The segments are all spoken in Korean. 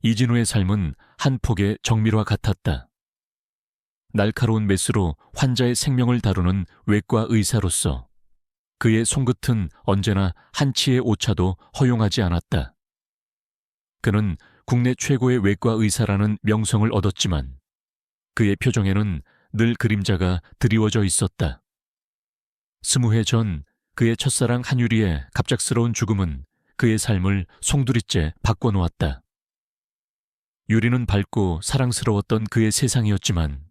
이진우의 삶은 한 폭의 정밀화 같았다. 날카로운 메스로 환자의 생명을 다루는 외과 의사로서 그의 손끝은 언제나 한치의 오차도 허용하지 않았다. 그는 국내 최고의 외과 의사라는 명성을 얻었지만 그의 표정에는 늘 그림자가 드리워져 있었다. 20해 전 그의 첫사랑 한유리의 갑작스러운 죽음은 그의 삶을 송두리째 바꿔놓았다. 유리는 밝고 사랑스러웠던 그의 세상이었지만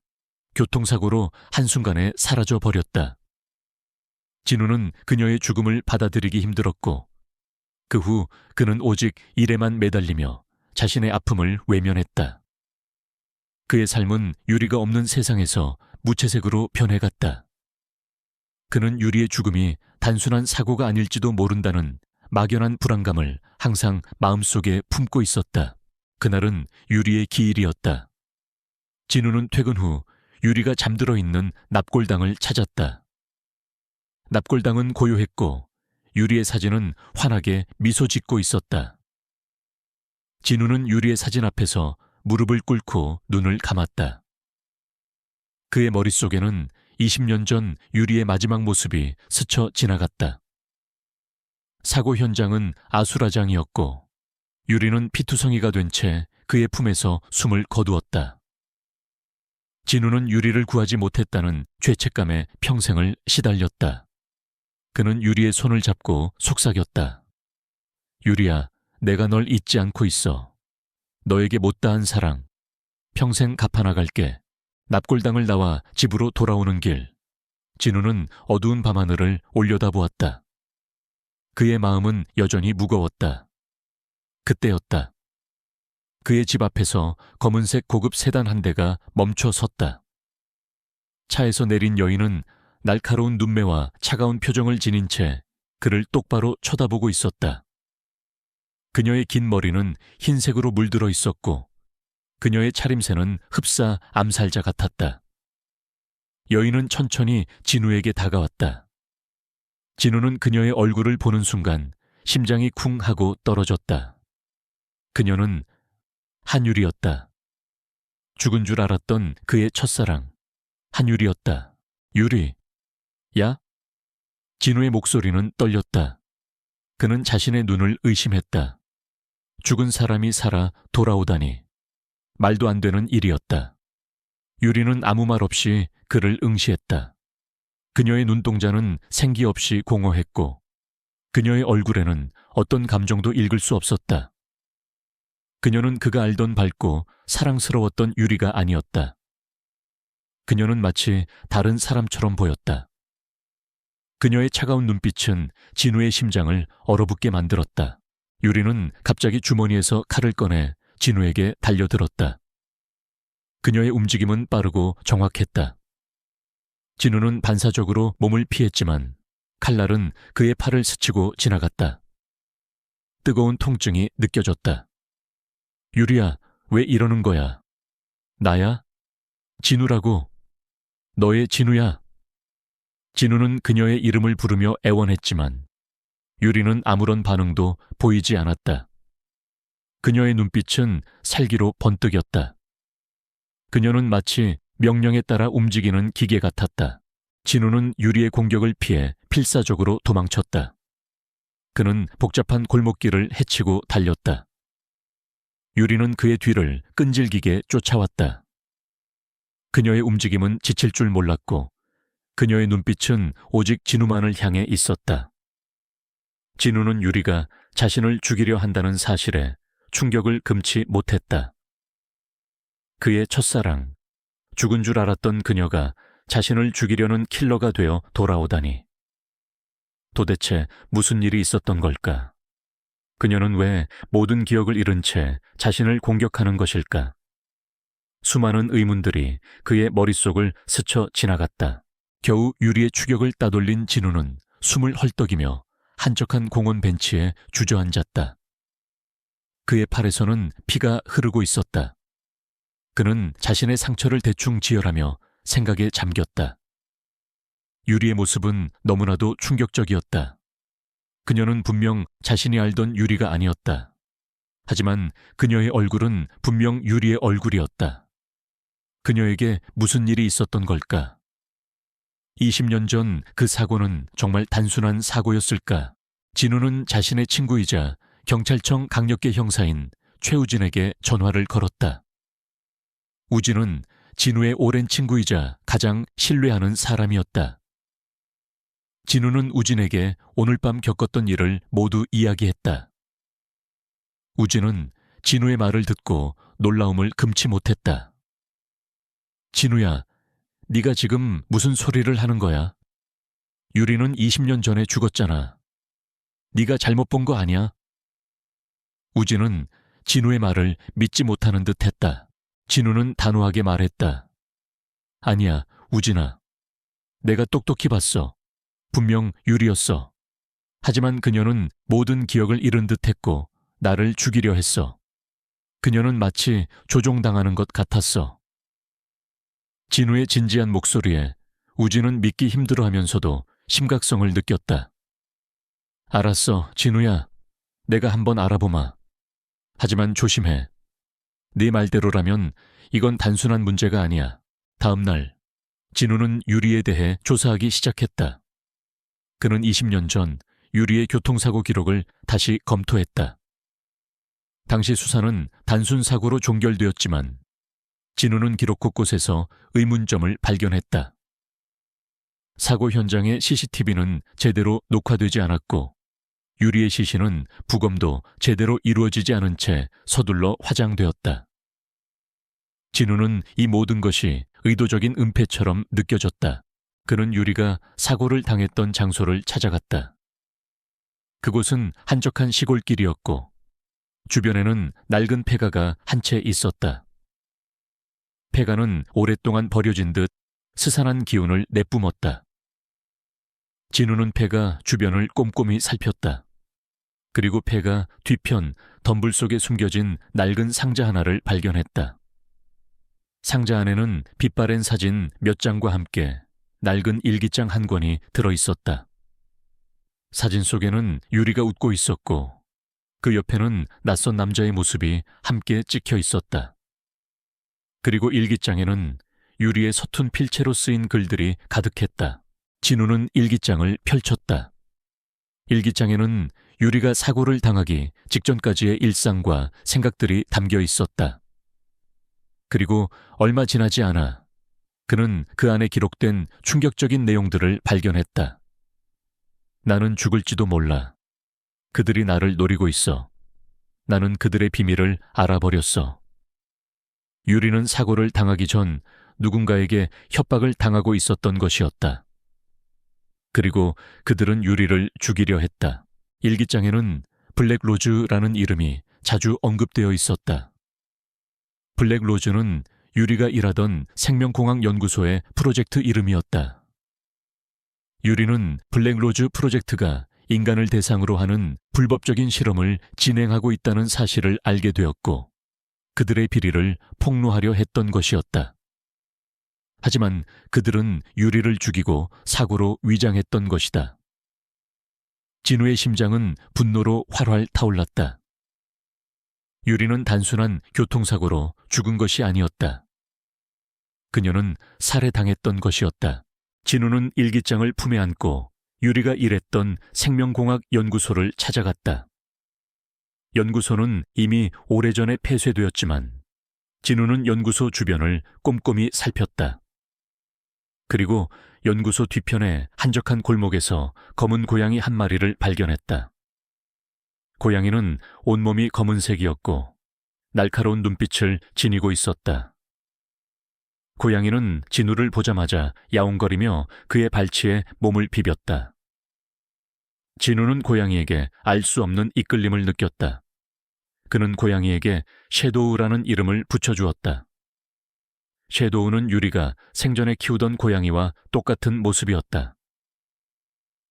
교통사고로 한순간에 사라져 버렸다. 진우는 그녀의 죽음을 받아들이기 힘들었고 그 후 그는 오직 일에만 매달리며 자신의 아픔을 외면했다. 그의 삶은 유리가 없는 세상에서 무채색으로 변해갔다. 그는 유리의 죽음이 단순한 사고가 아닐지도 모른다는 막연한 불안감을 항상 마음속에 품고 있었다. 그날은 유리의 기일이었다. 진우는 퇴근 후 유리가 잠들어 있는 납골당을 찾았다. 납골당은 고요했고 유리의 사진은 환하게 미소 짓고 있었다. 진우는 유리의 사진 앞에서 무릎을 꿇고 눈을 감았다. 그의 머릿속에는 20년 전 유리의 마지막 모습이 스쳐 지나갔다. 사고 현장은 아수라장이었고 유리는 피투성이가 된 채 그의 품에서 숨을 거두었다. 진우는 유리를 구하지 못했다는 죄책감에 평생을 시달렸다. 그는 유리의 손을 잡고 속삭였다. 유리야, 내가 널 잊지 않고 있어. 너에게 못다한 사랑, 평생 갚아나갈게. 납골당을 나와 집으로 돌아오는 길, 진우는 어두운 밤하늘을 올려다보았다. 그의 마음은 여전히 무거웠다. 그때였다. 그의 집 앞에서 검은색 고급 세단 한 대가 멈춰 섰다. 차에서 내린 여인은 날카로운 눈매와 차가운 표정을 지닌 채 그를 똑바로 쳐다보고 있었다. 그녀의 긴 머리는 흰색으로 물들어 있었고 그녀의 차림새는 흡사 암살자 같았다. 여인은 천천히 진우에게 다가왔다. 진우는 그녀의 얼굴을 보는 순간 심장이 쿵 하고 떨어졌다. 그녀는 한유리였다. 죽은 줄 알았던 그의 첫사랑 한유리였다. 유리, 야? 진우의 목소리는 떨렸다. 그는 자신의 눈을 의심했다. 죽은 사람이 살아 돌아오다니. 말도 안 되는 일이었다. 유리는 아무 말 없이 그를 응시했다. 그녀의 눈동자는 생기 없이 공허했고 그녀의 얼굴에는 어떤 감정도 읽을 수 없었다. 그녀는 그가 알던 밝고 사랑스러웠던 유리가 아니었다. 그녀는 마치 다른 사람처럼 보였다. 그녀의 차가운 눈빛은 진우의 심장을 얼어붙게 만들었다. 유리는 갑자기 주머니에서 칼을 꺼내 진우에게 달려들었다. 그녀의 움직임은 빠르고 정확했다. 진우는 반사적으로 몸을 피했지만 칼날은 그의 팔을 스치고 지나갔다. 뜨거운 통증이 느껴졌다. 유리야, 왜 이러는 거야? 나야? 진우라고. 너의 진우야. 진우는 그녀의 이름을 부르며 애원했지만 유리는 아무런 반응도 보이지 않았다. 그녀의 눈빛은 살기로 번뜩였다. 그녀는 마치 명령에 따라 움직이는 기계 같았다. 진우는 유리의 공격을 피해 필사적으로 도망쳤다. 그는 복잡한 골목길을 헤치고 달렸다. 유리는 그의 뒤를 끈질기게 쫓아왔다. 그녀의 움직임은 지칠 줄 몰랐고 그녀의 눈빛은 오직 진우만을 향해 있었다. 진우는 유리가 자신을 죽이려 한다는 사실에 충격을 금치 못했다. 그의 첫사랑, 죽은 줄 알았던 그녀가 자신을 죽이려는 킬러가 되어 돌아오다니. 도대체 무슨 일이 있었던 걸까? 그녀는 왜 모든 기억을 잃은 채 자신을 공격하는 것일까? 수많은 의문들이 그의 머릿속을 스쳐 지나갔다. 겨우 유리의 추격을 따돌린 진우는 숨을 헐떡이며 한적한 공원 벤치에 주저앉았다. 그의 팔에서는 피가 흐르고 있었다. 그는 자신의 상처를 대충 지혈하며 생각에 잠겼다. 유리의 모습은 너무나도 충격적이었다. 그녀는 분명 자신이 알던 유리가 아니었다. 하지만 그녀의 얼굴은 분명 유리의 얼굴이었다. 그녀에게 무슨 일이 있었던 걸까? 20년 전 그 사고는 정말 단순한 사고였을까? 진우는 자신의 친구이자 경찰청 강력계 형사인 최우진에게 전화를 걸었다. 우진은 진우의 오랜 친구이자 가장 신뢰하는 사람이었다. 진우는 우진에게 오늘 밤 겪었던 일을 모두 이야기했다. 우진은 진우의 말을 듣고 놀라움을 금치 못했다. 진우야, 네가 지금 무슨 소리를 하는 거야? 유리는 20년 전에 죽었잖아. 네가 잘못 본 거 아니야? 우진은 진우의 말을 믿지 못하는 듯 했다. 진우는 단호하게 말했다. 아니야, 우진아. 내가 똑똑히 봤어. 분명 유리였어. 하지만 그녀는 모든 기억을 잃은 듯 했고 나를 죽이려 했어. 그녀는 마치 조종당하는 것 같았어. 진우의 진지한 목소리에 우진은 믿기 힘들어하면서도 심각성을 느꼈다. 알았어, 진우야. 내가 한번 알아보마. 하지만 조심해. 네 말대로라면 이건 단순한 문제가 아니야. 다음 날, 진우는 유리에 대해 조사하기 시작했다. 그는 20년 전 유리의 교통사고 기록을 다시 검토했다. 당시 수사는 단순 사고로 종결되었지만 진우는 기록 곳곳에서 의문점을 발견했다. 사고 현장의 CCTV는 제대로 녹화되지 않았고 유리의 시신은 부검도 제대로 이루어지지 않은 채 서둘러 화장되었다. 진우는 이 모든 것이 의도적인 은폐처럼 느껴졌다. 그는 유리가 사고를 당했던 장소를 찾아갔다. 그곳은 한적한 시골길이었고 주변에는 낡은 폐가가 한 채 있었다. 폐가는 오랫동안 버려진 듯 스산한 기운을 내뿜었다. 진우는 폐가 주변을 꼼꼼히 살폈다. 그리고 폐가 뒤편 덤불 속에 숨겨진 낡은 상자 하나를 발견했다. 상자 안에는 빛바랜 사진 몇 장과 함께 낡은 일기장 한 권이 들어있었다. 사진 속에는 유리가 웃고 있었고 그 옆에는 낯선 남자의 모습이 함께 찍혀 있었다. 그리고 일기장에는 유리의 서툰 필체로 쓰인 글들이 가득했다. 진우는 일기장을 펼쳤다. 일기장에는 유리가 사고를 당하기 직전까지의 일상과 생각들이 담겨 있었다. 그리고 얼마 지나지 않아 그는 그 안에 기록된 충격적인 내용들을 발견했다. 나는 죽을지도 몰라. 그들이 나를 노리고 있어. 나는 그들의 비밀을 알아버렸어. 유리는 사고를 당하기 전 누군가에게 협박을 당하고 있었던 것이었다. 그리고 그들은 유리를 죽이려 했다. 일기장에는 블랙로즈라는 이름이 자주 언급되어 있었다. 블랙로즈는 유리가 일하던 생명공학 연구소의 프로젝트 이름이었다. 유리는 블랙로즈 프로젝트가 인간을 대상으로 하는 불법적인 실험을 진행하고 있다는 사실을 알게 되었고 그들의 비리를 폭로하려 했던 것이었다. 하지만 그들은 유리를 죽이고 사고로 위장했던 것이다. 진우의 심장은 분노로 활활 타올랐다. 유리는 단순한 교통사고로 죽은 것이 아니었다. 그녀는 살해당했던 것이었다. 진우는 일기장을 품에 안고 유리가 일했던 생명공학 연구소를 찾아갔다. 연구소는 이미 오래전에 폐쇄되었지만 진우는 연구소 주변을 꼼꼼히 살폈다. 그리고 연구소 뒤편의 한적한 골목에서 검은 고양이 한 마리를 발견했다. 고양이는 온몸이 검은색이었고 날카로운 눈빛을 지니고 있었다. 고양이는 진우를 보자마자 야옹거리며 그의 발치에 몸을 비볐다. 진우는 고양이에게 알 수 없는 이끌림을 느꼈다. 그는 고양이에게 섀도우라는 이름을 붙여주었다. 섀도우는 유리가 생전에 키우던 고양이와 똑같은 모습이었다.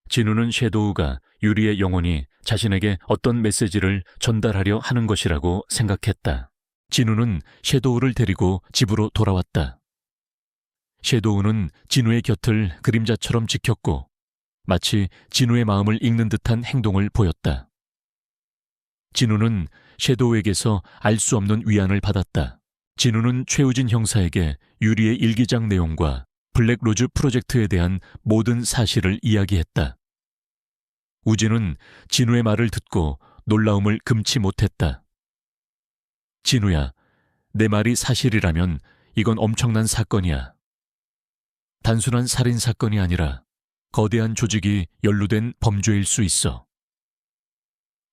진우는 섀도우가 유리의 영혼이 자신에게 어떤 메시지를 전달하려 하는 것이라고 생각했다. 진우는 섀도우를 데리고 집으로 돌아왔다. 섀도우는 진우의 곁을 그림자처럼 지켰고 마치 진우의 마음을 읽는 듯한 행동을 보였다. 진우는 섀도우에게서 알 수 없는 위안을 받았다. 진우는 최우진 형사에게 유리의 일기장 내용과 블랙로즈 프로젝트에 대한 모든 사실을 이야기했다. 우진은 진우의 말을 듣고 놀라움을 금치 못했다. 진우야, 내 말이 사실이라면 이건 엄청난 사건이야. 단순한 살인 사건이 아니라 거대한 조직이 연루된 범죄일 수 있어.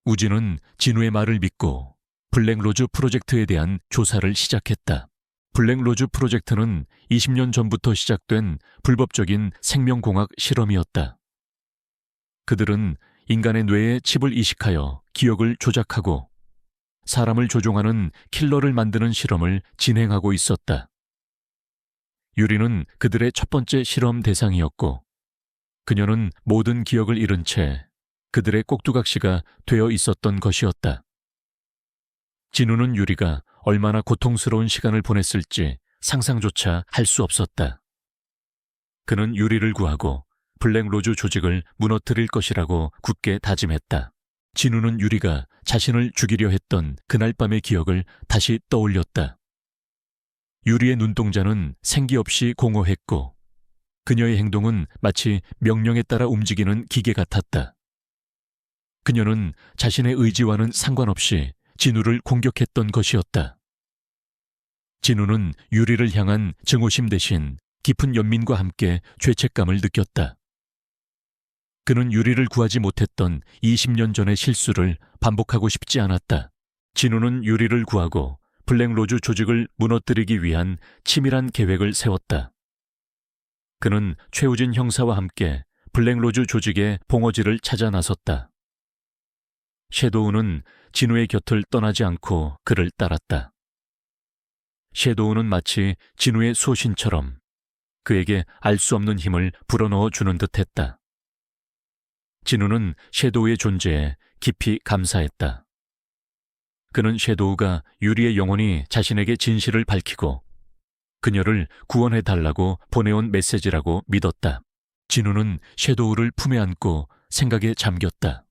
우진은 진우의 말을 믿고 블랙로즈 프로젝트에 대한 조사를 시작했다. 블랙로즈 프로젝트는 20년 전부터 시작된 불법적인 생명공학 실험이었다. 그들은 인간의 뇌에 칩을 이식하여 기억을 조작하고 사람을 조종하는 킬러를 만드는 실험을 진행하고 있었다. 유리는 그들의 첫 번째 실험 대상이었고 그녀는 모든 기억을 잃은 채 그들의 꼭두각시가 되어 있었던 것이었다. 진우는 유리가 얼마나 고통스러운 시간을 보냈을지 상상조차 할 수 없었다. 그는 유리를 구하고 블랙로즈 조직을 무너뜨릴 것이라고 굳게 다짐했다. 진우는 유리가 자신을 죽이려 했던 그날 밤의 기억을 다시 떠올렸다. 유리의 눈동자는 생기 없이 공허했고 그녀의 행동은 마치 명령에 따라 움직이는 기계 같았다. 그녀는 자신의 의지와는 상관없이 진우를 공격했던 것이었다. 진우는 유리를 향한 증오심 대신 깊은 연민과 함께 죄책감을 느꼈다. 그는 유리를 구하지 못했던 20년 전의 실수를 반복하고 싶지 않았다. 진우는 유리를 구하고 블랙로즈 조직을 무너뜨리기 위한 치밀한 계획을 세웠다. 그는 최우진 형사와 함께 블랙로즈 조직의 봉어지를 찾아 나섰다. 섀도우는 진우의 곁을 떠나지 않고 그를 따랐다. 섀도우는 마치 진우의 소신처럼 그에게 알 수 없는 힘을 불어넣어 주는 듯했다. 진우는 섀도우의 존재에 깊이 감사했다. 그는 섀도우가 유리의 영혼이 자신에게 진실을 밝히고 그녀를 구원해달라고 보내온 메시지라고 믿었다. 진우는 섀도우를 품에 안고 생각에 잠겼다.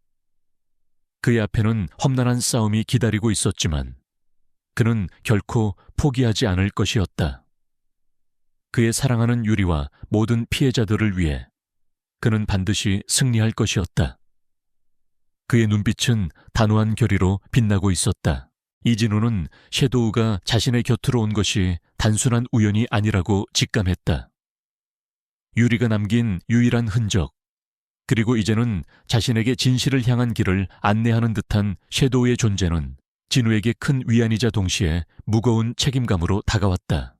그의 앞에는 험난한 싸움이 기다리고 있었지만 그는 결코 포기하지 않을 것이었다. 그의 사랑하는 유리와 모든 피해자들을 위해 그는 반드시 승리할 것이었다. 그의 눈빛은 단호한 결의로 빛나고 있었다. 이진우는 섀도우가 자신의 곁으로 온 것이 단순한 우연이 아니라고 직감했다. 유리가 남긴 유일한 흔적, 그리고 이제는 자신에게 진실을 향한 길을 안내하는 듯한 섀도우의 존재는 진우에게 큰 위안이자 동시에 무거운 책임감으로 다가왔다.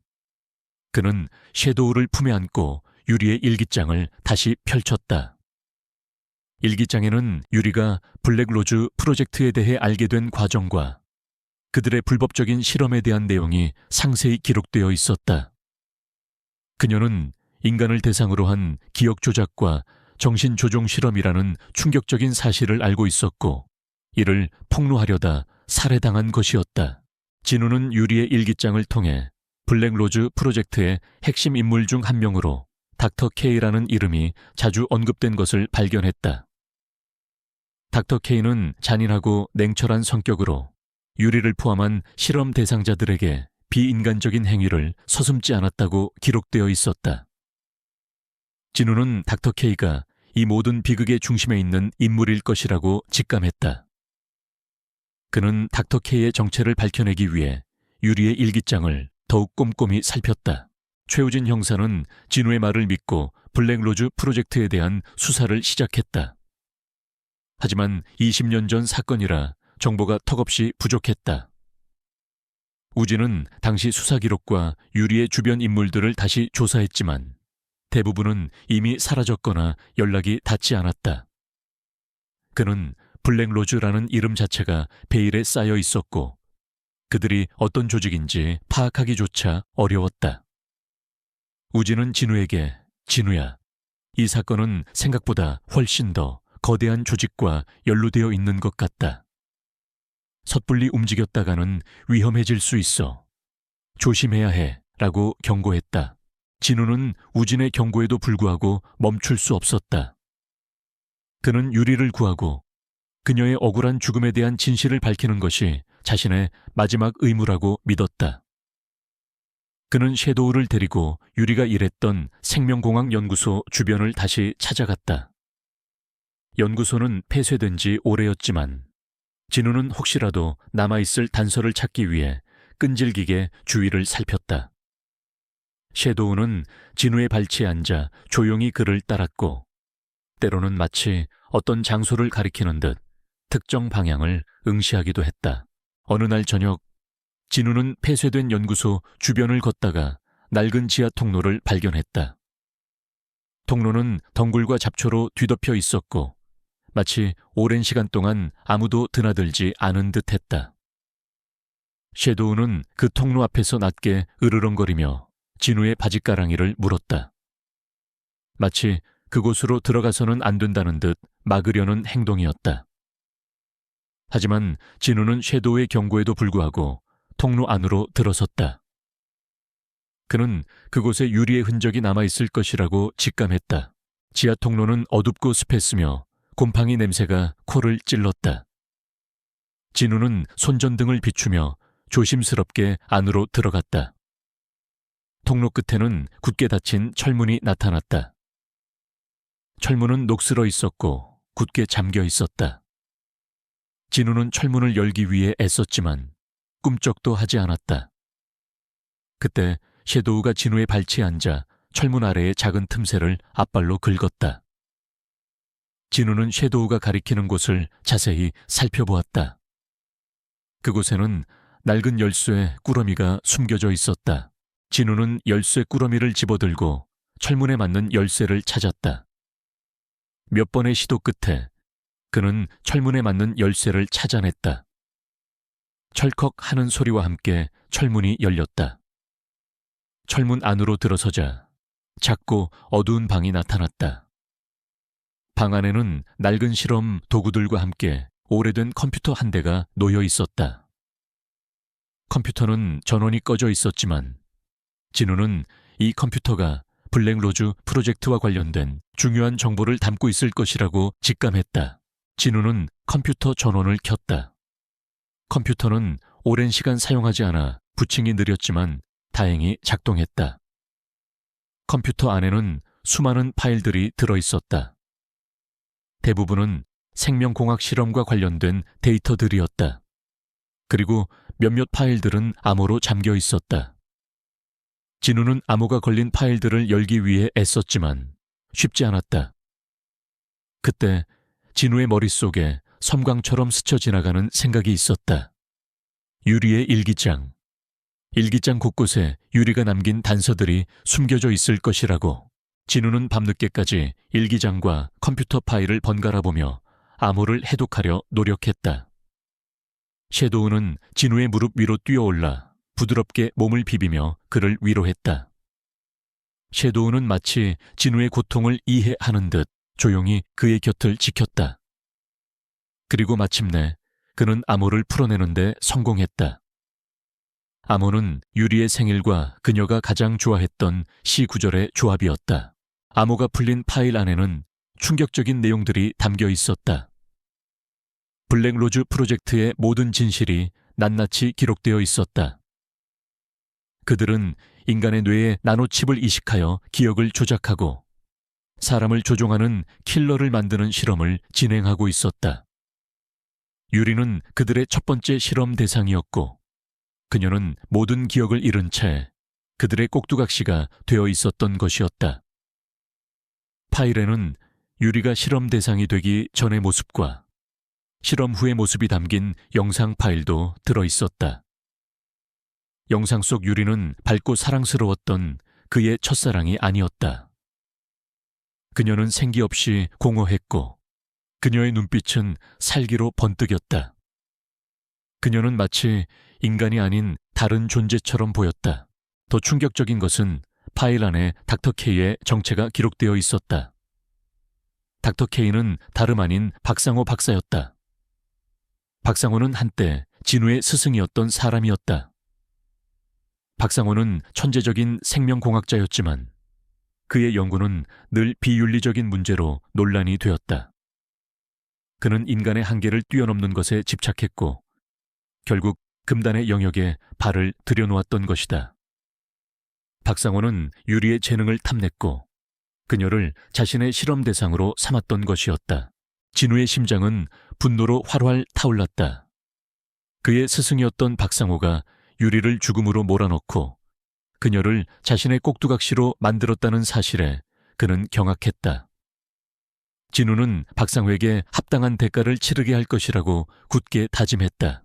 그는 섀도우를 품에 안고 유리의 일기장을 다시 펼쳤다. 일기장에는 유리가 블랙로즈 프로젝트에 대해 알게 된 과정과 그들의 불법적인 실험에 대한 내용이 상세히 기록되어 있었다. 그녀는 인간을 대상으로 한 기억 조작과 정신 조종 실험이라는 충격적인 사실을 알고 있었고 이를 폭로하려다 살해당한 것이었다. 진우는 유리의 일기장을 통해 블랙로즈 프로젝트의 핵심 인물 중 한 명으로 닥터 K라는 이름이 자주 언급된 것을 발견했다. 닥터 K는 잔인하고 냉철한 성격으로 유리를 포함한 실험 대상자들에게 비인간적인 행위를 서슴지 않았다고 기록되어 있었다. 진우는 닥터 K가 이 모든 비극의 중심에 있는 인물일 것이라고 직감했다. 그는 닥터 K의 정체를 밝혀내기 위해 유리의 일기장을 더욱 꼼꼼히 살폈다. 최우진 형사는 진우의 말을 믿고 블랙로즈 프로젝트에 대한 수사를 시작했다. 하지만 20년 전 사건이라 정보가 턱없이 부족했다. 우진은 당시 수사 기록과 유리의 주변 인물들을 다시 조사했지만 대부분은 이미 사라졌거나 연락이 닿지 않았다. 그는 블랙로즈라는 이름 자체가 베일에 쌓여 있었고 그들이 어떤 조직인지 파악하기조차 어려웠다. 우진은 진우에게 진우야, 이 사건은 생각보다 훨씬 더 거대한 조직과 연루되어 있는 것 같다. 섣불리 움직였다가는 위험해질 수 있어. 조심해야 해 라고 경고했다. 진우는 우진의 경고에도 불구하고 멈출 수 없었다. 그는 유리를 구하고 그녀의 억울한 죽음에 대한 진실을 밝히는 것이 자신의 마지막 의무라고 믿었다. 그는 섀도우를 데리고 유리가 일했던 생명공학 연구소 주변을 다시 찾아갔다. 연구소는 폐쇄된 지 오래였지만 진우는 혹시라도 남아있을 단서를 찾기 위해 끈질기게 주위를 살폈다. 섀도우는 진우의 발치에 앉아 조용히 그를 따랐고 때로는 마치 어떤 장소를 가리키는 듯 특정 방향을 응시하기도 했다. 어느 날 저녁 진우는 폐쇄된 연구소 주변을 걷다가 낡은 지하 통로를 발견했다. 통로는 덩굴과 잡초로 뒤덮여 있었고 마치 오랜 시간 동안 아무도 드나들지 않은 듯했다. 섀도우는 그 통로 앞에서 낮게 으르렁거리며 진우의 바짓가랑이를 물었다. 마치 그곳으로 들어가서는 안 된다는 듯 막으려는 행동이었다. 하지만 진우는 섀도우의 경고에도 불구하고 통로 안으로 들어섰다. 그는 그곳에 유리의 흔적이 남아있을 것이라고 직감했다. 지하 통로는 어둡고 습했으며 곰팡이 냄새가 코를 찔렀다. 진우는 손전등을 비추며 조심스럽게 안으로 들어갔다. 통로 끝에는 굳게 닫힌 철문이 나타났다. 철문은 녹슬어 있었고 굳게 잠겨 있었다. 진우는 철문을 열기 위해 애썼지만 꿈쩍도 하지 않았다. 그때 섀도우가 진우의 발치에 앉아 철문 아래의 작은 틈새를 앞발로 긁었다. 진우는 섀도우가 가리키는 곳을 자세히 살펴보았다. 그곳에는 낡은 열쇠 꾸러미가 숨겨져 있었다. 진우는 열쇠 꾸러미를 집어들고 철문에 맞는 열쇠를 찾았다. 몇 번의 시도 끝에 그는 철문에 맞는 열쇠를 찾아냈다. 철컥 하는 소리와 함께 철문이 열렸다. 철문 안으로 들어서자 작고 어두운 방이 나타났다. 방 안에는 낡은 실험 도구들과 함께 오래된 컴퓨터 한 대가 놓여 있었다. 컴퓨터는 전원이 꺼져 있었지만 진우는 이 컴퓨터가 블랙로즈 프로젝트와 관련된 중요한 정보를 담고 있을 것이라고 직감했다. 진우는 컴퓨터 전원을 켰다. 컴퓨터는 오랜 시간 사용하지 않아 부칭이 느렸지만 다행히 작동했다. 컴퓨터 안에는 수많은 파일들이 들어있었다. 대부분은 생명공학 실험과 관련된 데이터들이었다. 그리고 몇몇 파일들은 암호로 잠겨 있었다. 진우는 암호가 걸린 파일들을 열기 위해 애썼지만 쉽지 않았다. 그때 진우의 머릿속에 섬광처럼 스쳐 지나가는 생각이 있었다. 유리의 일기장. 일기장 곳곳에 유리가 남긴 단서들이 숨겨져 있을 것이라고. 진우는 밤늦게까지 일기장과 컴퓨터 파일을 번갈아 보며 암호를 해독하려 노력했다. 섀도우는 진우의 무릎 위로 뛰어올라 부드럽게 몸을 비비며 그를 위로했다. 섀도우는 마치 진우의 고통을 이해하는 듯 조용히 그의 곁을 지켰다. 그리고 마침내 그는 암호를 풀어내는데 성공했다. 암호는 유리의 생일과 그녀가 가장 좋아했던 시 구절의 조합이었다. 암호가 풀린 파일 안에는 충격적인 내용들이 담겨 있었다. 블랙로즈 프로젝트의 모든 진실이 낱낱이 기록되어 있었다. 그들은 인간의 뇌에 나노칩을 이식하여 기억을 조작하고 사람을 조종하는 킬러를 만드는 실험을 진행하고 있었다. 유리는 그들의 첫 번째 실험 대상이었고 그녀는 모든 기억을 잃은 채 그들의 꼭두각시가 되어 있었던 것이었다. 파일에는 유리가 실험 대상이 되기 전의 모습과 실험 후의 모습이 담긴 영상 파일도 들어 있었다. 영상 속 유리는 밝고 사랑스러웠던 그의 첫사랑이 아니었다. 그녀는 생기 없이 공허했고 그녀의 눈빛은 살기로 번뜩였다. 그녀는 마치 인간이 아닌 다른 존재처럼 보였다. 더 충격적인 것은 파일 안에 닥터 K의 정체가 기록되어 있었다. 닥터 K는 다름 아닌 박상호 박사였다. 박상호는 한때 진우의 스승이었던 사람이었다. 박상호는 천재적인 생명공학자였지만 그의 연구는 늘 비윤리적인 문제로 논란이 되었다. 그는 인간의 한계를 뛰어넘는 것에 집착했고 결국 금단의 영역에 발을 들여놓았던 것이다. 박상호는 유리의 재능을 탐냈고 그녀를 자신의 실험 대상으로 삼았던 것이었다. 진우의 심장은 분노로 활활 타올랐다. 그의 스승이었던 박상호가 유리를 죽음으로 몰아넣고 그녀를 자신의 꼭두각시로 만들었다는 사실에 그는 경악했다. 진우는 박상호에게 합당한 대가를 치르게 할 것이라고 굳게 다짐했다.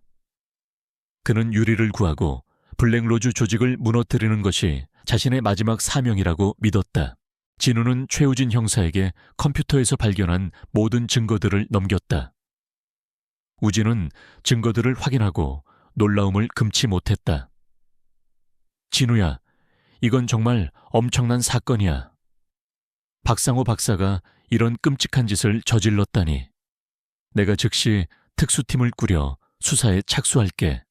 그는 유리를 구하고 블랙로즈 조직을 무너뜨리는 것이 자신의 마지막 사명이라고 믿었다. 진우는 최우진 형사에게 컴퓨터에서 발견한 모든 증거들을 넘겼다. 우진은 증거들을 확인하고 놀라움을 금치 못했다. 진우야, 이건 정말 엄청난 사건이야. 박상호 박사가 이런 끔찍한 짓을 저질렀다니. 내가 즉시 특수팀을 꾸려 수사에 착수할게.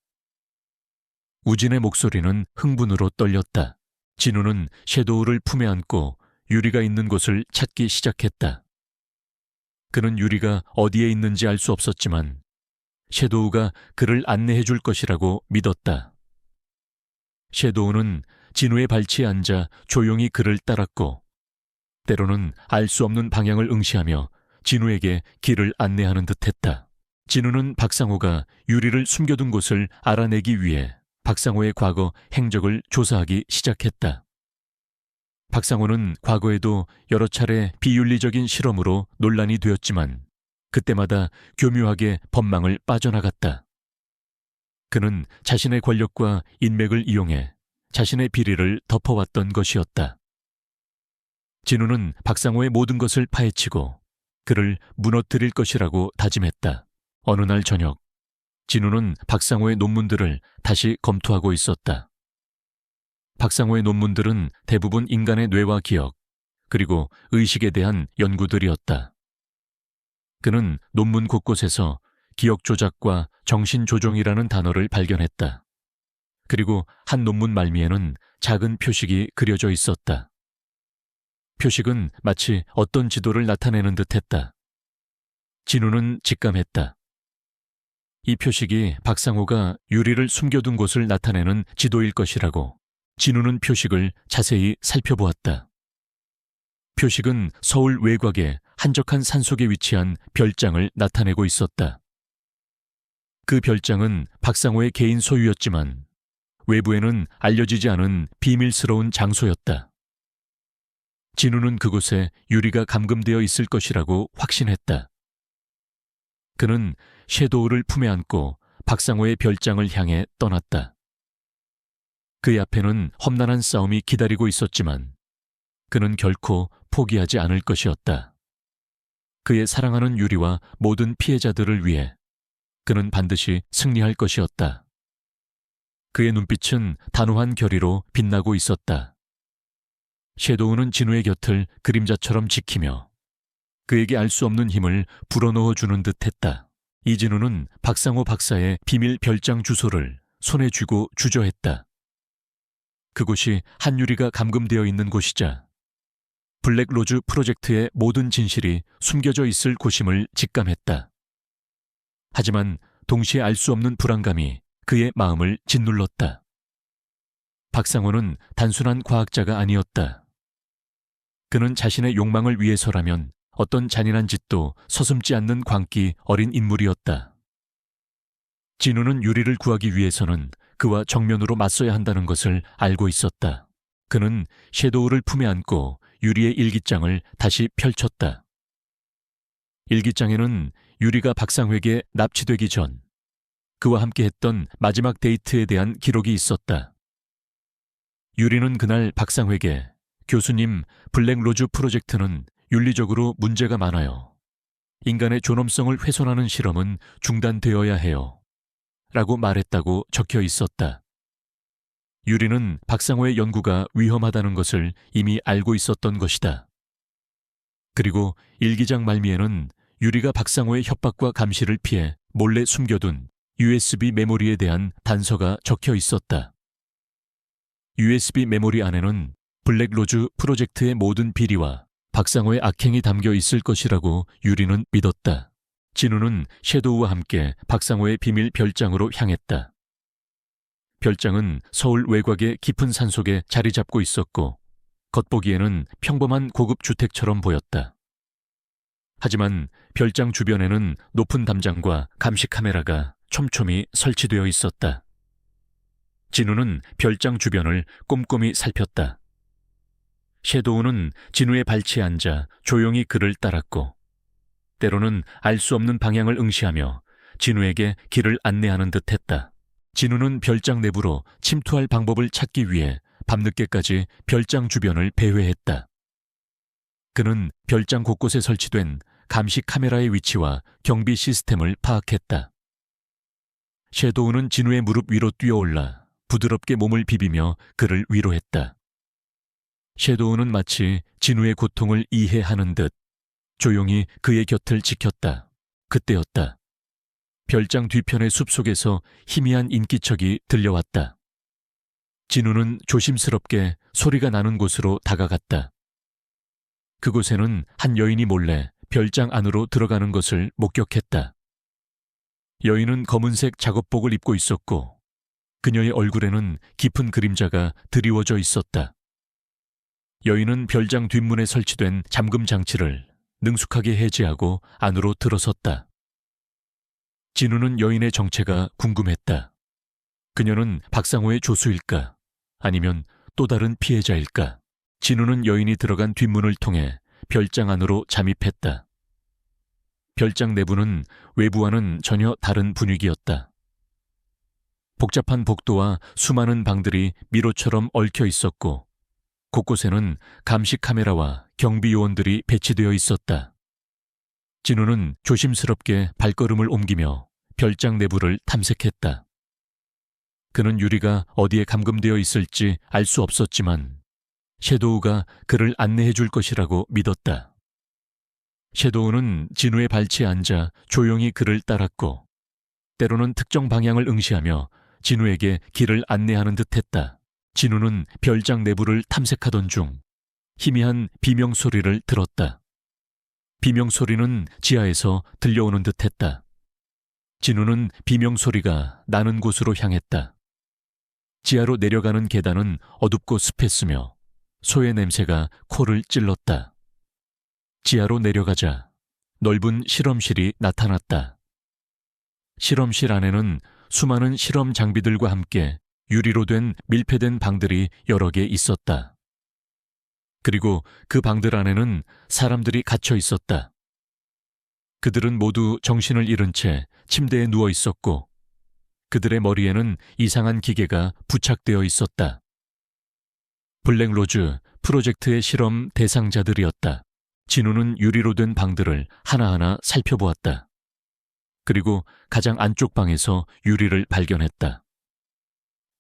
우진의 목소리는 흥분으로 떨렸다. 진우는 섀도우를 품에 안고 유리가 있는 곳을 찾기 시작했다. 그는 유리가 어디에 있는지 알 수 없었지만 섀도우가 그를 안내해 줄 것이라고 믿었다. 섀도우는 진우의 발치에 앉아 조용히 그를 따랐고 때로는 알 수 없는 방향을 응시하며 진우에게 길을 안내하는 듯했다. 진우는 박상호가 유리를 숨겨둔 곳을 알아내기 위해 박상호의 과거 행적을 조사하기 시작했다. 박상호는 과거에도 여러 차례 비윤리적인 실험으로 논란이 되었지만 그때마다 교묘하게 법망을 빠져나갔다. 그는 자신의 권력과 인맥을 이용해 자신의 비리를 덮어왔던 것이었다. 진우는 박상호의 모든 것을 파헤치고 그를 무너뜨릴 것이라고 다짐했다. 어느 날 저녁, 진우는 박상호의 논문들을 다시 검토하고 있었다. 박상호의 논문들은 대부분 인간의 뇌와 기억, 그리고 의식에 대한 연구들이었다. 그는 논문 곳곳에서 기억 조작과 정신 조종이라는 단어를 발견했다. 그리고 한 논문 말미에는 작은 표식이 그려져 있었다. 표식은 마치 어떤 지도를 나타내는 듯했다. 진우는 직감했다. 이 표식이 박상호가 유리를 숨겨둔 곳을 나타내는 지도일 것이라고. 진우는 표식을 자세히 살펴보았다. 표식은 서울 외곽의 한적한 산속에 위치한 별장을 나타내고 있었다. 그 별장은 박상호의 개인 소유였지만 외부에는 알려지지 않은 비밀스러운 장소였다. 진우는 그곳에 유리가 감금되어 있을 것이라고 확신했다. 그는 섀도우를 품에 안고 박상호의 별장을 향해 떠났다. 그의 앞에는 험난한 싸움이 기다리고 있었지만 그는 결코 포기하지 않을 것이었다. 그의 사랑하는 유리와 모든 피해자들을 위해 그는 반드시 승리할 것이었다. 그의 눈빛은 단호한 결의로 빛나고 있었다. 섀도우는 진우의 곁을 그림자처럼 지키며 그에게 알 수 없는 힘을 불어넣어 주는 듯했다. 이진우는 박상호 박사의 비밀 별장 주소를 손에 쥐고 주저했다. 그곳이 한유리가 감금되어 있는 곳이자 블랙로즈 프로젝트의 모든 진실이 숨겨져 있을 곳임을 직감했다. 하지만 동시에 알 수 없는 불안감이 그의 마음을 짓눌렀다. 박상호는 단순한 과학자가 아니었다. 그는 자신의 욕망을 위해서라면 어떤 잔인한 짓도 서슴지 않는 광기 어린 인물이었다. 진우는 유리를 구하기 위해서는 그와 정면으로 맞서야 한다는 것을 알고 있었다. 그는 섀도우를 품에 안고 유리의 일기장을 다시 펼쳤다. 일기장에는 유리가 박상호에게 납치되기 전 그와 함께 했던 마지막 데이트에 대한 기록이 있었다. 유리는 그날 박상호에게 교수님, 블랙로즈 프로젝트는 윤리적으로 문제가 많아요. 인간의 존엄성을 훼손하는 실험은 중단되어야 해요. 라고 말했다고 적혀 있었다. 유리는 박상호의 연구가 위험하다는 것을 이미 알고 있었던 것이다. 그리고 일기장 말미에는 유리가 박상호의 협박과 감시를 피해 몰래 숨겨둔 USB 메모리에 대한 단서가 적혀 있었다. USB 메모리 안에는 블랙로즈 프로젝트의 모든 비리와 박상호의 악행이 담겨 있을 것이라고 유리는 믿었다. 진우는 섀도우와 함께 박상호의 비밀 별장으로 향했다. 별장은 서울 외곽의 깊은 산속에 자리 잡고 있었고 겉보기에는 평범한 고급 주택처럼 보였다. 하지만 별장 주변에는 높은 담장과 감시 카메라가 촘촘히 설치되어 있었다. 진우는 별장 주변을 꼼꼼히 살폈다. 섀도우는 진우의 발치에 앉아 조용히 그를 따랐고 때로는 알 수 없는 방향을 응시하며 진우에게 길을 안내하는 듯했다. 진우는 별장 내부로 침투할 방법을 찾기 위해 밤늦게까지 별장 주변을 배회했다. 그는 별장 곳곳에 설치된 감시 카메라의 위치와 경비 시스템을 파악했다. 섀도우는 진우의 무릎 위로 뛰어올라 부드럽게 몸을 비비며 그를 위로했다. 섀도우는 마치 진우의 고통을 이해하는 듯 조용히 그의 곁을 지켰다. 그때였다. 별장 뒤편의 숲속에서 희미한 인기척이 들려왔다. 진우는 조심스럽게 소리가 나는 곳으로 다가갔다. 그곳에는 한 여인이 몰래 별장 안으로 들어가는 것을 목격했다. 여인은 검은색 작업복을 입고 있었고 그녀의 얼굴에는 깊은 그림자가 드리워져 있었다. 여인은 별장 뒷문에 설치된 잠금 장치를 능숙하게 해제하고 안으로 들어섰다. 진우는 여인의 정체가 궁금했다. 그녀는 박상호의 조수일까? 아니면 또 다른 피해자일까? 진우는 여인이 들어간 뒷문을 통해 별장 안으로 잠입했다. 별장 내부는 외부와는 전혀 다른 분위기였다. 복잡한 복도와 수많은 방들이 미로처럼 얽혀 있었고 곳곳에는 감시 카메라와 경비 요원들이 배치되어 있었다. 진우는 조심스럽게 발걸음을 옮기며 별장 내부를 탐색했다. 그는 유리가 어디에 감금되어 있을지 알 수 없었지만 섀도우가 그를 안내해 줄 것이라고 믿었다. 섀도우는 진우의 발치에 앉아 조용히 그를 따랐고 때로는 특정 방향을 응시하며 진우에게 길을 안내하는 듯했다. 진우는 별장 내부를 탐색하던 중 희미한 비명소리를 들었다. 비명소리는 지하에서 들려오는 듯했다. 진우는 비명소리가 나는 곳으로 향했다. 지하로 내려가는 계단은 어둡고 습했으며 소의 냄새가 코를 찔렀다. 지하로 내려가자 넓은 실험실이 나타났다. 실험실 안에는 수많은 실험 장비들과 함께 유리로 된 밀폐된 방들이 여러 개 있었다. 그리고 그 방들 안에는 사람들이 갇혀 있었다. 그들은 모두 정신을 잃은 채 침대에 누워 있었고 그들의 머리에는 이상한 기계가 부착되어 있었다. 블랙로즈 프로젝트의 실험 대상자들이었다. 진우는 유리로 된 방들을 하나하나 살펴보았다. 그리고 가장 안쪽 방에서 유리를 발견했다.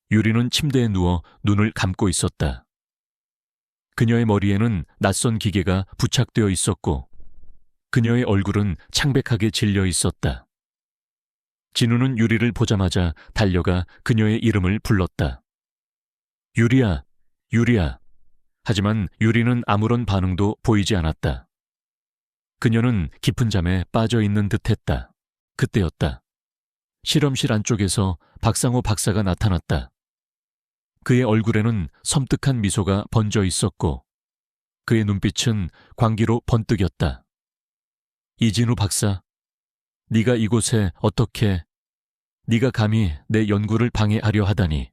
유리는 침대에 누워 눈을 감고 있었다. 그녀의 머리에는 낯선 기계가 부착되어 있었고 그녀의 얼굴은 창백하게 질려 있었다. 진우는 유리를 보자마자 달려가 그녀의 이름을 불렀다. 유리야, 유리야. 하지만 유리는 아무런 반응도 보이지 않았다. 그녀는 깊은 잠에 빠져 있는 듯했다. 그때였다. 실험실 안쪽에서 박상호 박사가 나타났다. 그의 얼굴에는 섬뜩한 미소가 번져 있었고 그의 눈빛은 광기로 번뜩였다. 이진우 박사, 네가 이곳에 어떻게, 네가 감히 내 연구를 방해하려 하다니.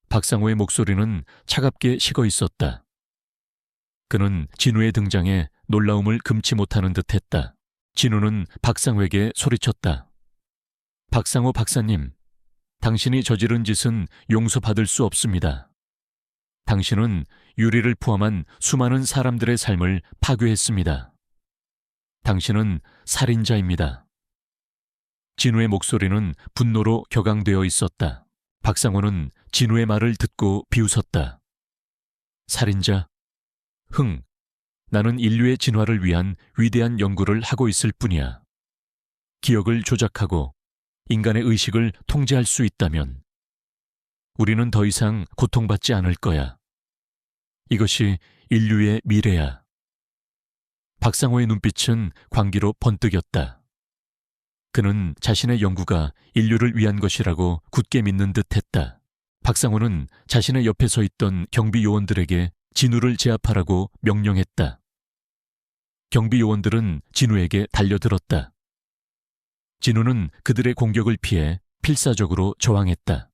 박상호의 목소리는 차갑게 식어 있었다. 그는 진우의 등장에 놀라움을 금치 못하는 듯했다. 진우는 박상호에게 소리쳤다. 박상호 박사님, 당신이 저지른 짓은 용서받을 수 없습니다. 당신은 유리를 포함한 수많은 사람들의 삶을 파괴했습니다. 당신은 살인자입니다. 진우의 목소리는 분노로 격앙되어 있었다. 박상호는 진우의 말을 듣고 비웃었다. 살인자? 흥, 나는 인류의 진화를 위한 위대한 연구를 하고 있을 뿐이야. 기억을 조작하고 인간의 의식을 통제할 수 있다면 우리는 더 이상 고통받지 않을 거야. 이것이 인류의 미래야. 박상호의 눈빛은 광기로 번뜩였다. 그는 자신의 연구가 인류를 위한 것이라고 굳게 믿는 듯했다. 박상호는 자신의 옆에 서 있던 경비 요원들에게 진우를 제압하라고 명령했다. 경비 요원들은 진우에게 달려들었다. 진우는 그들의 공격을 피해 필사적으로 저항했다.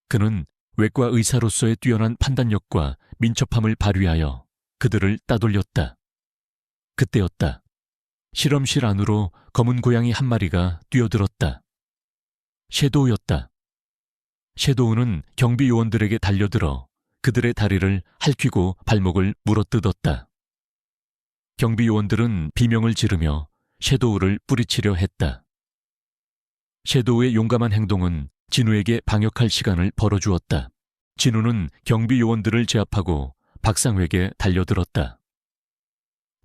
그는 외과 의사로서의 뛰어난 판단력과 민첩함을 발휘하여 그들을 따돌렸다. 그때였다. 실험실 안으로 검은 고양이 한 마리가 뛰어들었다. 섀도우였다. 섀도우는 경비 요원들에게 달려들어 그들의 다리를 핥히고 발목을 물어뜯었다. 경비 요원들은 비명을 지르며 섀도우를 뿌리치려 했다. 섀도우의 용감한 행동은 진우에게 방역할 시간을 벌어주었다. 진우는 경비 요원들을 제압하고 박상호에게 달려들었다.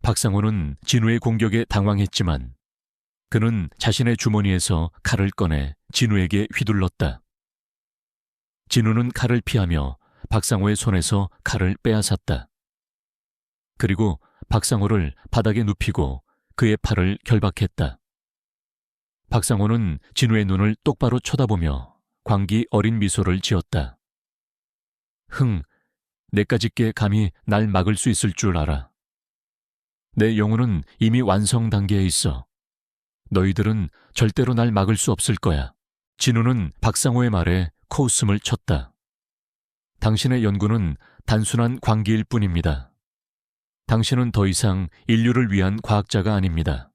박상호는 진우의 공격에 당황했지만 그는 자신의 주머니에서 칼을 꺼내 진우에게 휘둘렀다. 진우는 칼을 피하며 박상호의 손에서 칼을 빼앗았다. 그리고 박상호를 바닥에 눕히고 그의 팔을 결박했다. 박상호는 진우의 눈을 똑바로 쳐다보며 광기 어린 미소를 지었다. 흥, 내까짓게 감히 날 막을 수 있을 줄 알아. 내 영혼은 이미 완성 단계에 있어. 너희들은 절대로 날 막을 수 없을 거야. 진우는 박상호의 말에 코웃음을 쳤다. 당신의 연구는 단순한 광기일 뿐입니다. 당신은 더 이상 인류를 위한 과학자가 아닙니다.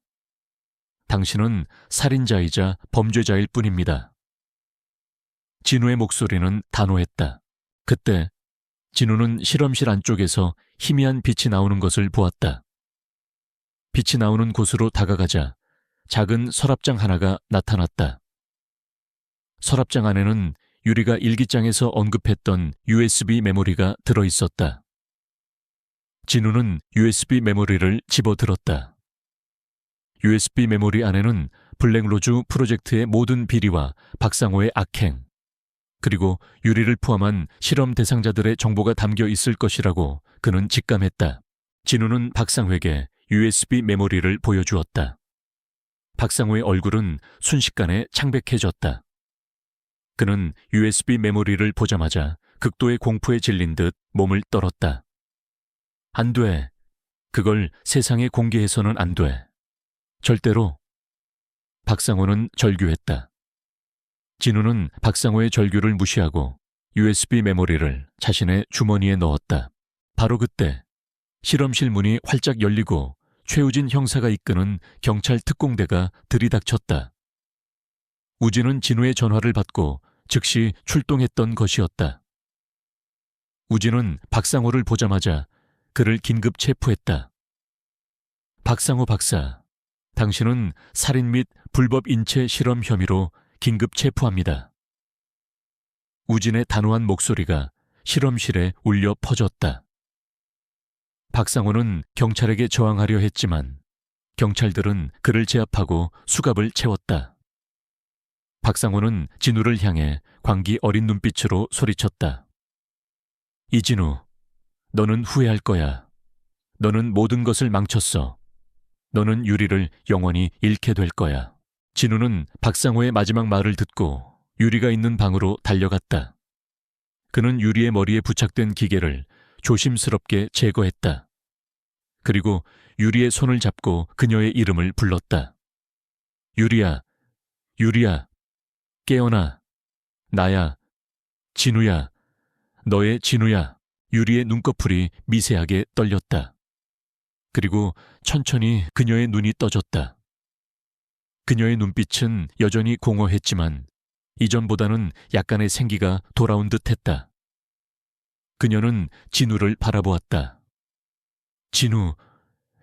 당신은 살인자이자 범죄자일 뿐입니다. 진우의 목소리는 단호했다. 그때 진우는 실험실 안쪽에서 희미한 빛이 나오는 것을 보았다. 빛이 나오는 곳으로 다가가자 작은 서랍장 하나가 나타났다. 서랍장 안에는 유리가 일기장에서 언급했던 USB 메모리가 들어있었다. 진우는 USB 메모리를 집어들었다. USB 메모리 안에는 블랙로즈 프로젝트의 모든 비리와 박상호의 악행, 그리고 유리를 포함한 실험 대상자들의 정보가 담겨 있을 것이라고 그는 직감했다. 진우는 박상호에게 USB 메모리를 보여주었다. 박상호의 얼굴은 순식간에 창백해졌다. 그는 USB 메모리를 보자마자 극도의 공포에 질린 듯 몸을 떨었다. 안 돼. 그걸 세상에 공개해서는 안 돼. 절대로. 박상호는 절규했다. 진우는 박상호의 절규를 무시하고 USB 메모리를 자신의 주머니에 넣었다. 바로 그때 실험실 문이 활짝 열리고 최우진 형사가 이끄는 경찰 특공대가 들이닥쳤다. 우진은 진우의 전화를 받고 즉시 출동했던 것이었다. 우진은 박상호를 보자마자 그를 긴급 체포했다. 박상호 박사, 당신은 살인 및 불법 인체 실험 혐의로 긴급 체포합니다. 우진의 단호한 목소리가 실험실에 울려 퍼졌다. 박상호는 경찰에게 저항하려 했지만 경찰들은 그를 제압하고 수갑을 채웠다. 박상호는 진우를 향해 광기 어린 눈빛으로 소리쳤다. 이진우, 너는 후회할 거야. 너는 모든 것을 망쳤어. 너는 유리를 영원히 잃게 될 거야. 진우는 박상호의 마지막 말을 듣고 유리가 있는 방으로 달려갔다. 그는 유리의 머리에 부착된 기계를 조심스럽게 제거했다. 그리고 유리의 손을 잡고 그녀의 이름을 불렀다. 유리야, 유리야, 깨어나. 나야, 진우야, 너의 진우야. 유리의 눈꺼풀이 미세하게 떨렸다. 그리고 천천히 그녀의 눈이 떠졌다. 그녀의 눈빛은 여전히 공허했지만 이전보다는 약간의 생기가 돌아온 듯했다. 그녀는 진우를 바라보았다. 진우,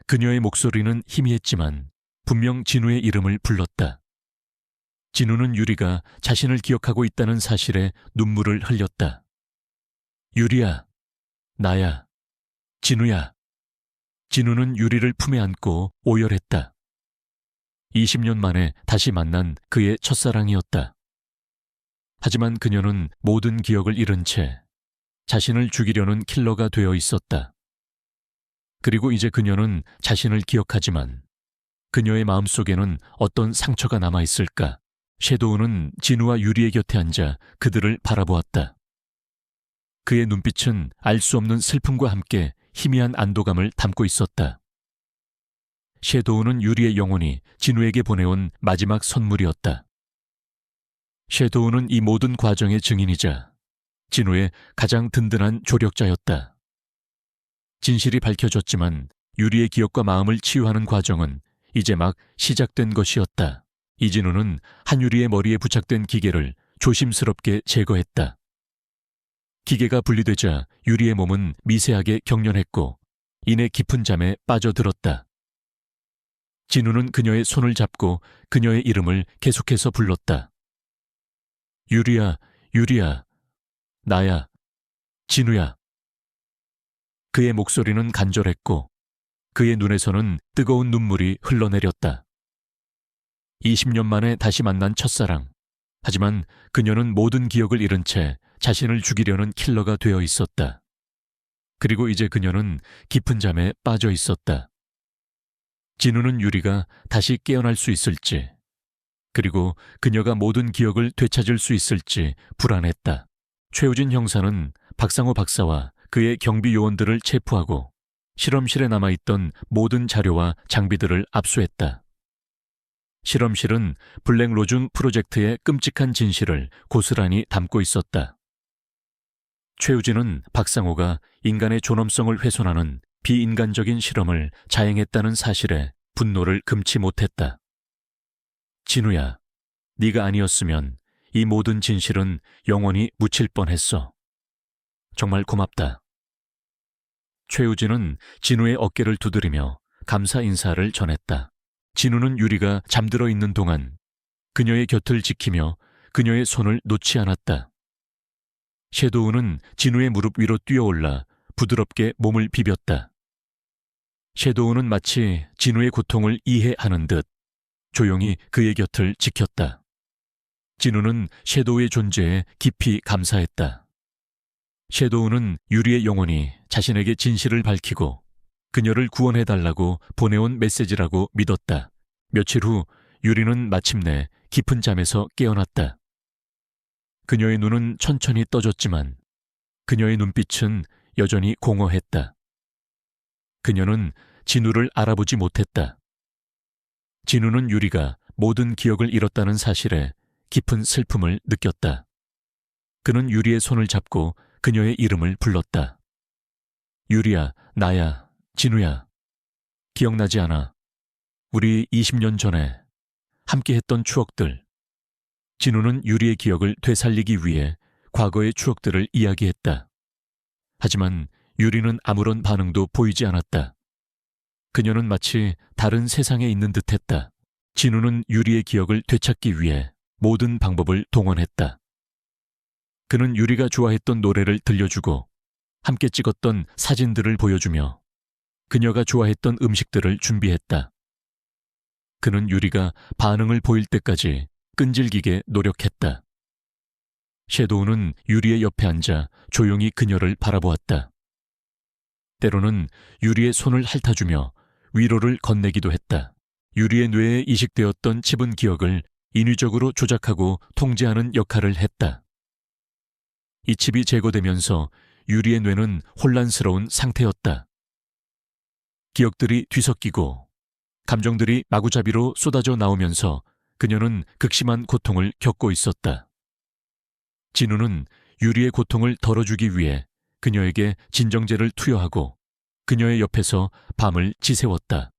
그녀의 목소리는 희미했지만 분명 진우의 이름을 불렀다. 진우는 유리가 자신을 기억하고 있다는 사실에 눈물을 흘렸다. 유리야, 나야, 진우야. 진우는 유리를 품에 안고 오열했다. 20년 만에 다시 만난 그의 첫사랑이었다. 하지만 그녀는 모든 기억을 잃은 채 자신을 죽이려는 킬러가 되어 있었다. 그리고 이제 그녀는 자신을 기억하지만 그녀의 마음속에는 어떤 상처가 남아있을까? 섀도우는 진우와 유리의 곁에 앉아 그들을 바라보았다. 그의 눈빛은 알 수 없는 슬픔과 함께 희미한 안도감을 담고 있었다. 섀도우는 유리의 영혼이 진우에게 보내온 마지막 선물이었다. 섀도우는 이 모든 과정의 증인이자 진우의 가장 든든한 조력자였다. 진실이 밝혀졌지만 유리의 기억과 마음을 치유하는 과정은 이제 막 시작된 것이었다. 이진우는 한유리의 머리에 부착된 기계를 조심스럽게 제거했다. 기계가 분리되자 유리의 몸은 미세하게 경련했고 이내 깊은 잠에 빠져들었다. 진우는 그녀의 손을 잡고 그녀의 이름을 계속해서 불렀다. 유리야, 유리야, 나야, 진우야. 그의 목소리는 간절했고 그의 눈에서는 뜨거운 눈물이 흘러내렸다. 20년 만에 다시 만난 첫사랑. 하지만 그녀는 모든 기억을 잃은 채 자신을 죽이려는 킬러가 되어 있었다. 그리고 이제 그녀는 깊은 잠에 빠져 있었다. 진우는 유리가 다시 깨어날 수 있을지, 그리고 그녀가 모든 기억을 되찾을 수 있을지 불안했다. 최우진 형사는 박상호 박사와 그의 경비 요원들을 체포하고 실험실에 남아있던 모든 자료와 장비들을 압수했다. 실험실은 블랙로중 프로젝트의 끔찍한 진실을 고스란히 담고 있었다. 최우진은 박상호가 인간의 존엄성을 훼손하는 비인간적인 실험을 자행했다는 사실에 분노를 금치 못했다. 진우야, 네가 아니었으면 이 모든 진실은 영원히 묻힐 뻔했어. 정말 고맙다. 최우진은 진우의 어깨를 두드리며 감사 인사를 전했다. 진우는 유리가 잠들어 있는 동안 그녀의 곁을 지키며 그녀의 손을 놓지 않았다. 섀도우는 진우의 무릎 위로 뛰어올라 부드럽게 몸을 비볐다. 섀도우는 마치 진우의 고통을 이해하는 듯 조용히 그의 곁을 지켰다. 진우는 섀도우의 존재에 깊이 감사했다. 섀도우는 유리의 영혼이 자신에게 진실을 밝히고 그녀를 구원해달라고 보내온 메시지라고 믿었다. 며칠 후 유리는 마침내 깊은 잠에서 깨어났다. 그녀의 눈은 천천히 떠졌지만 그녀의 눈빛은 여전히 공허했다. 그녀는 진우를 알아보지 못했다. 진우는 유리가 모든 기억을 잃었다는 사실에 깊은 슬픔을 느꼈다. 그는 유리의 손을 잡고 그녀의 이름을 불렀다. 유리야, 나야, 진우야. 기억나지 않아? 우리 20년 전에 함께했던 추억들. 진우는 유리의 기억을 되살리기 위해 과거의 추억들을 이야기했다. 하지만 유리는 아무런 반응도 보이지 않았다. 그녀는 마치 다른 세상에 있는 듯했다. 진우는 유리의 기억을 되찾기 위해 모든 방법을 동원했다. 그는 유리가 좋아했던 노래를 들려주고 함께 찍었던 사진들을 보여주며 그녀가 좋아했던 음식들을 준비했다. 그는 유리가 반응을 보일 때까지 끈질기게 노력했다. 섀도우는 유리의 옆에 앉아 조용히 그녀를 바라보았다. 때로는 유리의 손을 핥아주며 위로를 건네기도 했다. 유리의 뇌에 이식되었던 칩은 기억을 인위적으로 조작하고 통제하는 역할을 했다. 이 칩이 제거되면서 유리의 뇌는 혼란스러운 상태였다. 기억들이 뒤섞이고 감정들이 마구잡이로 쏟아져 나오면서 그녀는 극심한 고통을 겪고 있었다. 진우는 유리의 고통을 덜어주기 위해 그녀에게 진정제를 투여하고 그녀의 옆에서 밤을 지새웠다.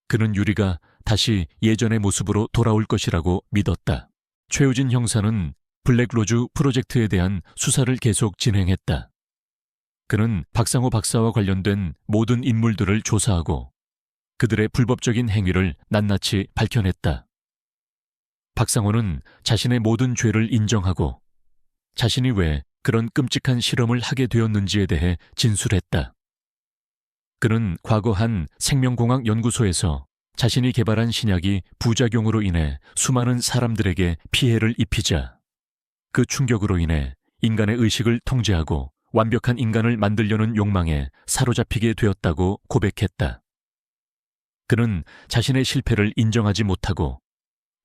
그는 유리가 다시 예전의 모습으로 돌아올 것이라고 믿었다. 최우진 형사는 블랙로즈 프로젝트에 대한 수사를 계속 진행했다. 그는 박상호 박사와 관련된 모든 인물들을 조사하고 그들의 불법적인 행위를 낱낱이 밝혀냈다. 박상호는 자신의 모든 죄를 인정하고 자신이 왜 그런 끔찍한 실험을 하게 되었는지에 대해 진술했다. 그는 과거 한 생명공학 연구소에서 자신이 개발한 신약이 부작용으로 인해 수많은 사람들에게 피해를 입히자 그 충격으로 인해 인간의 의식을 통제하고 완벽한 인간을 만들려는 욕망에 사로잡히게 되었다고 고백했다. 그는 자신의 실패를 인정하지 못하고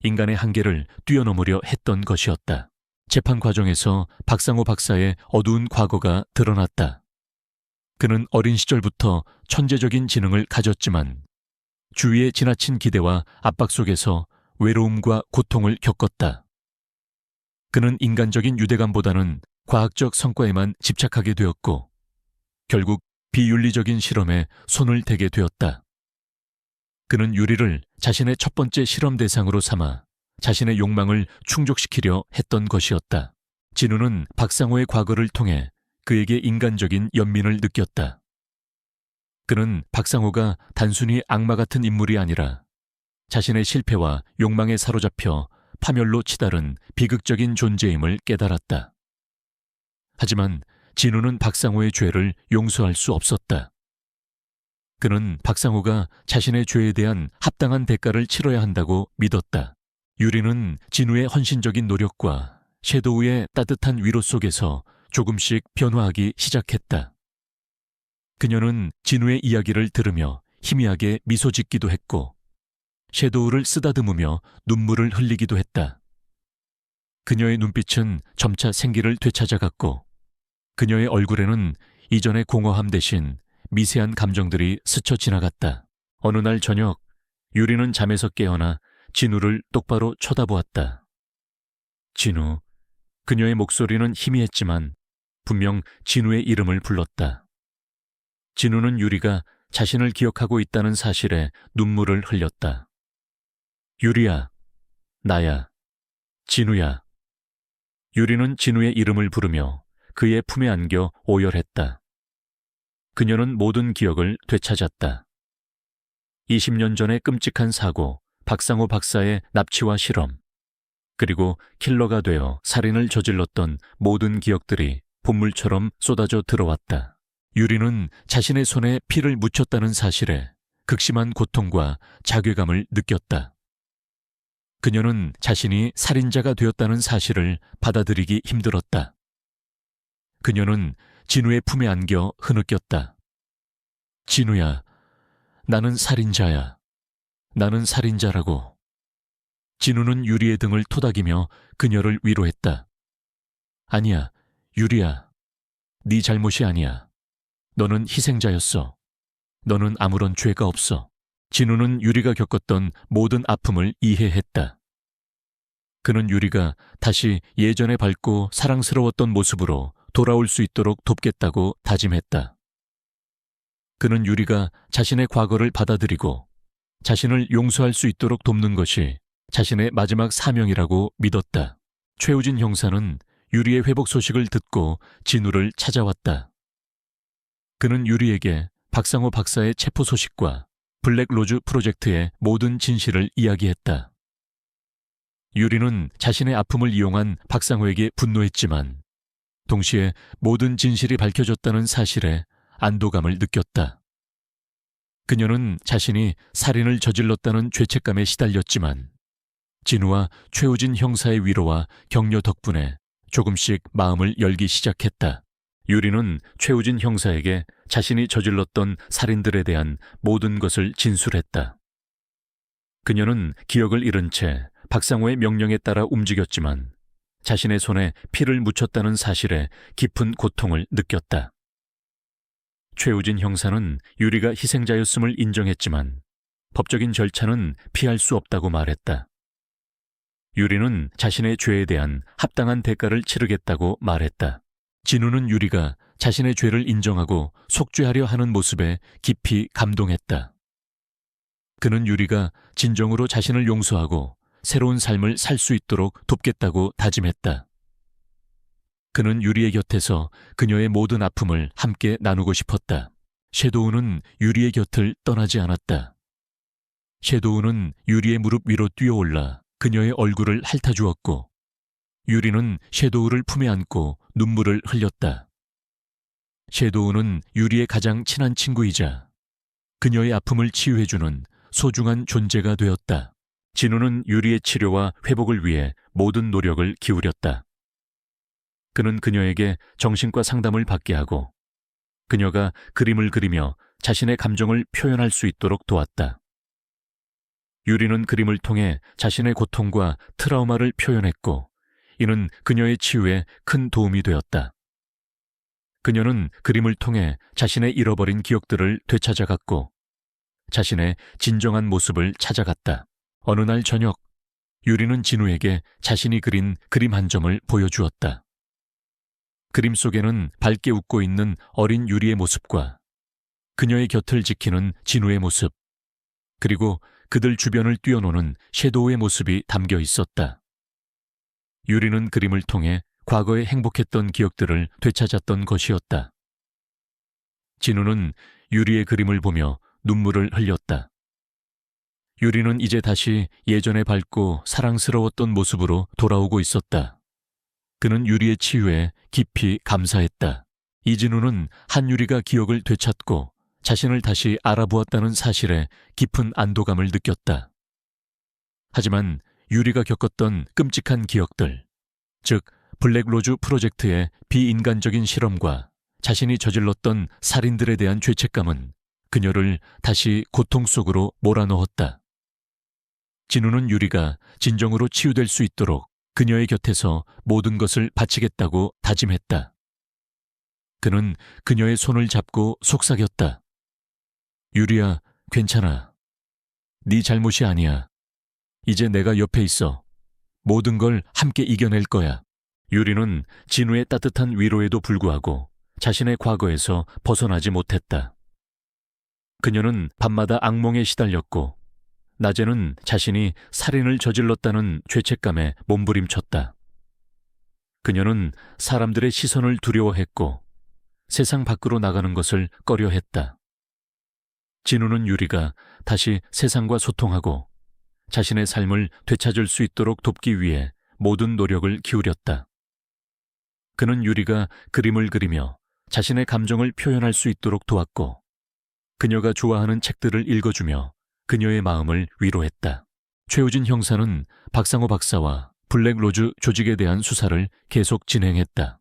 인간의 한계를 뛰어넘으려 했던 것이었다. 재판 과정에서 박상호 박사의 어두운 과거가 드러났다. 그는 어린 시절부터 천재적인 지능을 가졌지만 주위의 지나친 기대와 압박 속에서 외로움과 고통을 겪었다. 그는 인간적인 유대감보다는 과학적 성과에만 집착하게 되었고 결국 비윤리적인 실험에 손을 대게 되었다. 그는 유리를 자신의 첫 번째 실험 대상으로 삼아 자신의 욕망을 충족시키려 했던 것이었다. 진우는 박상호의 과거를 통해 그에게 인간적인 연민을 느꼈다. 그는 박상호가 단순히 악마 같은 인물이 아니라 자신의 실패와 욕망에 사로잡혀 파멸로 치달은 비극적인 존재임을 깨달았다. 하지만 진우는 박상호의 죄를 용서할 수 없었다. 그는 박상호가 자신의 죄에 대한 합당한 대가를 치러야 한다고 믿었다. 유리는 진우의 헌신적인 노력과 섀도우의 따뜻한 위로 속에서 조금씩 변화하기 시작했다. 그녀는 진우의 이야기를 들으며 희미하게 미소 짓기도 했고 섀도우를 쓰다듬으며 눈물을 흘리기도 했다. 그녀의 눈빛은 점차 생기를 되찾아갔고 그녀의 얼굴에는 이전의 공허함 대신 미세한 감정들이 스쳐 지나갔다. 어느 날 저녁 유리는 잠에서 깨어나 진우를 똑바로 쳐다보았다. 진우. 그녀의 목소리는 희미했지만 분명 진우의 이름을 불렀다. 진우는 유리가 자신을 기억하고 있다는 사실에 눈물을 흘렸다. 유리야, 나야, 진우야. 유리는 진우의 이름을 부르며 그의 품에 안겨 오열했다. 그녀는 모든 기억을 되찾았다. 20년 전의 끔찍한 사고, 박상호 박사의 납치와 실험, 그리고 킬러가 되어 살인을 저질렀던 모든 기억들이 본물처럼 쏟아져 들어왔다. 유리는 자신의 손에 피를 묻혔다는 사실에 극심한 고통과 자괴감을 느꼈다. 그녀는 자신이 살인자가 되었다는 사실을 받아들이기 힘들었다. 그녀는 진우의 품에 안겨 흐느꼈다. 진우야, 나는 살인자야. 나는 살인자라고. 진우는 유리의 등을 토닥이며 그녀를 위로했다. 아니야, 유리야. 네 잘못이 아니야. 너는 희생자였어. 너는 아무런 죄가 없어. 진우는 유리가 겪었던 모든 아픔을 이해했다. 그는 유리가 다시 예전에 밝고 사랑스러웠던 모습으로 돌아올 수 있도록 돕겠다고 다짐했다. 그는 유리가 자신의 과거를 받아들이고 자신을 용서할 수 있도록 돕는 것이 자신의 마지막 사명이라고 믿었다. 최우진 형사는 유리의 회복 소식을 듣고 진우를 찾아왔다. 그는 유리에게 박상호 박사의 체포 소식과 블랙로즈 프로젝트의 모든 진실을 이야기했다. 유리는 자신의 아픔을 이용한 박상호에게 분노했지만 동시에 모든 진실이 밝혀졌다는 사실에 안도감을 느꼈다. 그녀는 자신이 살인을 저질렀다는 죄책감에 시달렸지만 진우와 최우진 형사의 위로와 격려 덕분에 조금씩 마음을 열기 시작했다. 유리는 최우진 형사에게 자신이 저질렀던 살인들에 대한 모든 것을 진술했다. 그녀는 기억을 잃은 채 박상호의 명령에 따라 움직였지만 자신의 손에 피를 묻혔다는 사실에 깊은 고통을 느꼈다. 최우진 형사는 유리가 희생자였음을 인정했지만 법적인 절차는 피할 수 없다고 말했다. 유리는 자신의 죄에 대한 합당한 대가를 치르겠다고 말했다. 진우는 유리가 자신의 죄를 인정하고 속죄하려 하는 모습에 깊이 감동했다. 그는 유리가 진정으로 자신을 용서하고 새로운 삶을 살 수 있도록 돕겠다고 다짐했다. 그는 유리의 곁에서 그녀의 모든 아픔을 함께 나누고 싶었다. 섀도우는 유리의 곁을 떠나지 않았다. 섀도우는 유리의 무릎 위로 뛰어올라 그녀의 얼굴을 핥아주었고 유리는 섀도우를 품에 안고 눈물을 흘렸다. 섀도우는 유리의 가장 친한 친구이자 그녀의 아픔을 치유해주는 소중한 존재가 되었다. 진우는 유리의 치료와 회복을 위해 모든 노력을 기울였다. 그는 그녀에게 정신과 상담을 받게 하고 그녀가 그림을 그리며 자신의 감정을 표현할 수 있도록 도왔다. 유리는 그림을 통해 자신의 고통과 트라우마를 표현했고 이는 그녀의 치유에 큰 도움이 되었다. 그녀는 그림을 통해 자신의 잃어버린 기억들을 되찾아갔고 자신의 진정한 모습을 찾아갔다. 어느 날 저녁, 유리는 진우에게 자신이 그린 그림 한 점을 보여주었다. 그림 속에는 밝게 웃고 있는 어린 유리의 모습과 그녀의 곁을 지키는 진우의 모습, 그리고 그들 주변을 뛰어노는 섀도우의 모습이 담겨 있었다. 유리는 그림을 통해 과거에 행복했던 기억들을 되찾았던 것이었다. 진우는 유리의 그림을 보며 눈물을 흘렸다. 유리는 이제 다시 예전에 밝고 사랑스러웠던 모습으로 돌아오고 있었다. 그는 유리의 치유에 깊이 감사했다. 이진우는 한유리가 기억을 되찾고 자신을 다시 알아보았다는 사실에 깊은 안도감을 느꼈다. 하지만 유리가 겪었던 끔찍한 기억들, 즉 블랙로즈 프로젝트의 비인간적인 실험과 자신이 저질렀던 살인들에 대한 죄책감은 그녀를 다시 고통 속으로 몰아넣었다. 진우는 유리가 진정으로 치유될 수 있도록 그녀의 곁에서 모든 것을 바치겠다고 다짐했다. 그는 그녀의 손을 잡고 속삭였다. 유리야, 괜찮아. 네 잘못이 아니야. 이제 내가 옆에 있어. 모든 걸 함께 이겨낼 거야. 유리는 진우의 따뜻한 위로에도 불구하고 자신의 과거에서 벗어나지 못했다. 그녀는 밤마다 악몽에 시달렸고 낮에는 자신이 살인을 저질렀다는 죄책감에 몸부림쳤다. 그녀는 사람들의 시선을 두려워했고 세상 밖으로 나가는 것을 꺼려했다. 진우는 유리가 다시 세상과 소통하고 자신의 삶을 되찾을 수 있도록 돕기 위해 모든 노력을 기울였다. 그는 유리가 그림을 그리며 자신의 감정을 표현할 수 있도록 도왔고 그녀가 좋아하는 책들을 읽어주며 그녀의 마음을 위로했다. 최우진 형사는 박상호 박사와 블랙로즈 조직에 대한 수사를 계속 진행했다.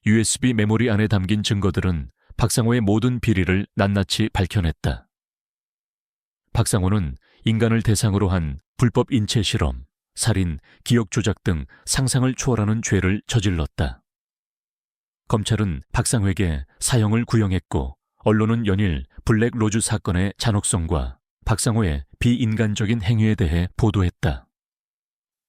USB 메모리 안에 담긴 증거들은 박상호의 모든 비리를 낱낱이 밝혀냈다. 박상호는 인간을 대상으로 한 불법 인체 실험, 살인, 기억 조작 등 상상을 초월하는 죄를 저질렀다. 검찰은 박상호에게 사형을 구형했고 언론은 연일 블랙로즈 사건의 잔혹성과 박상호의 비인간적인 행위에 대해 보도했다.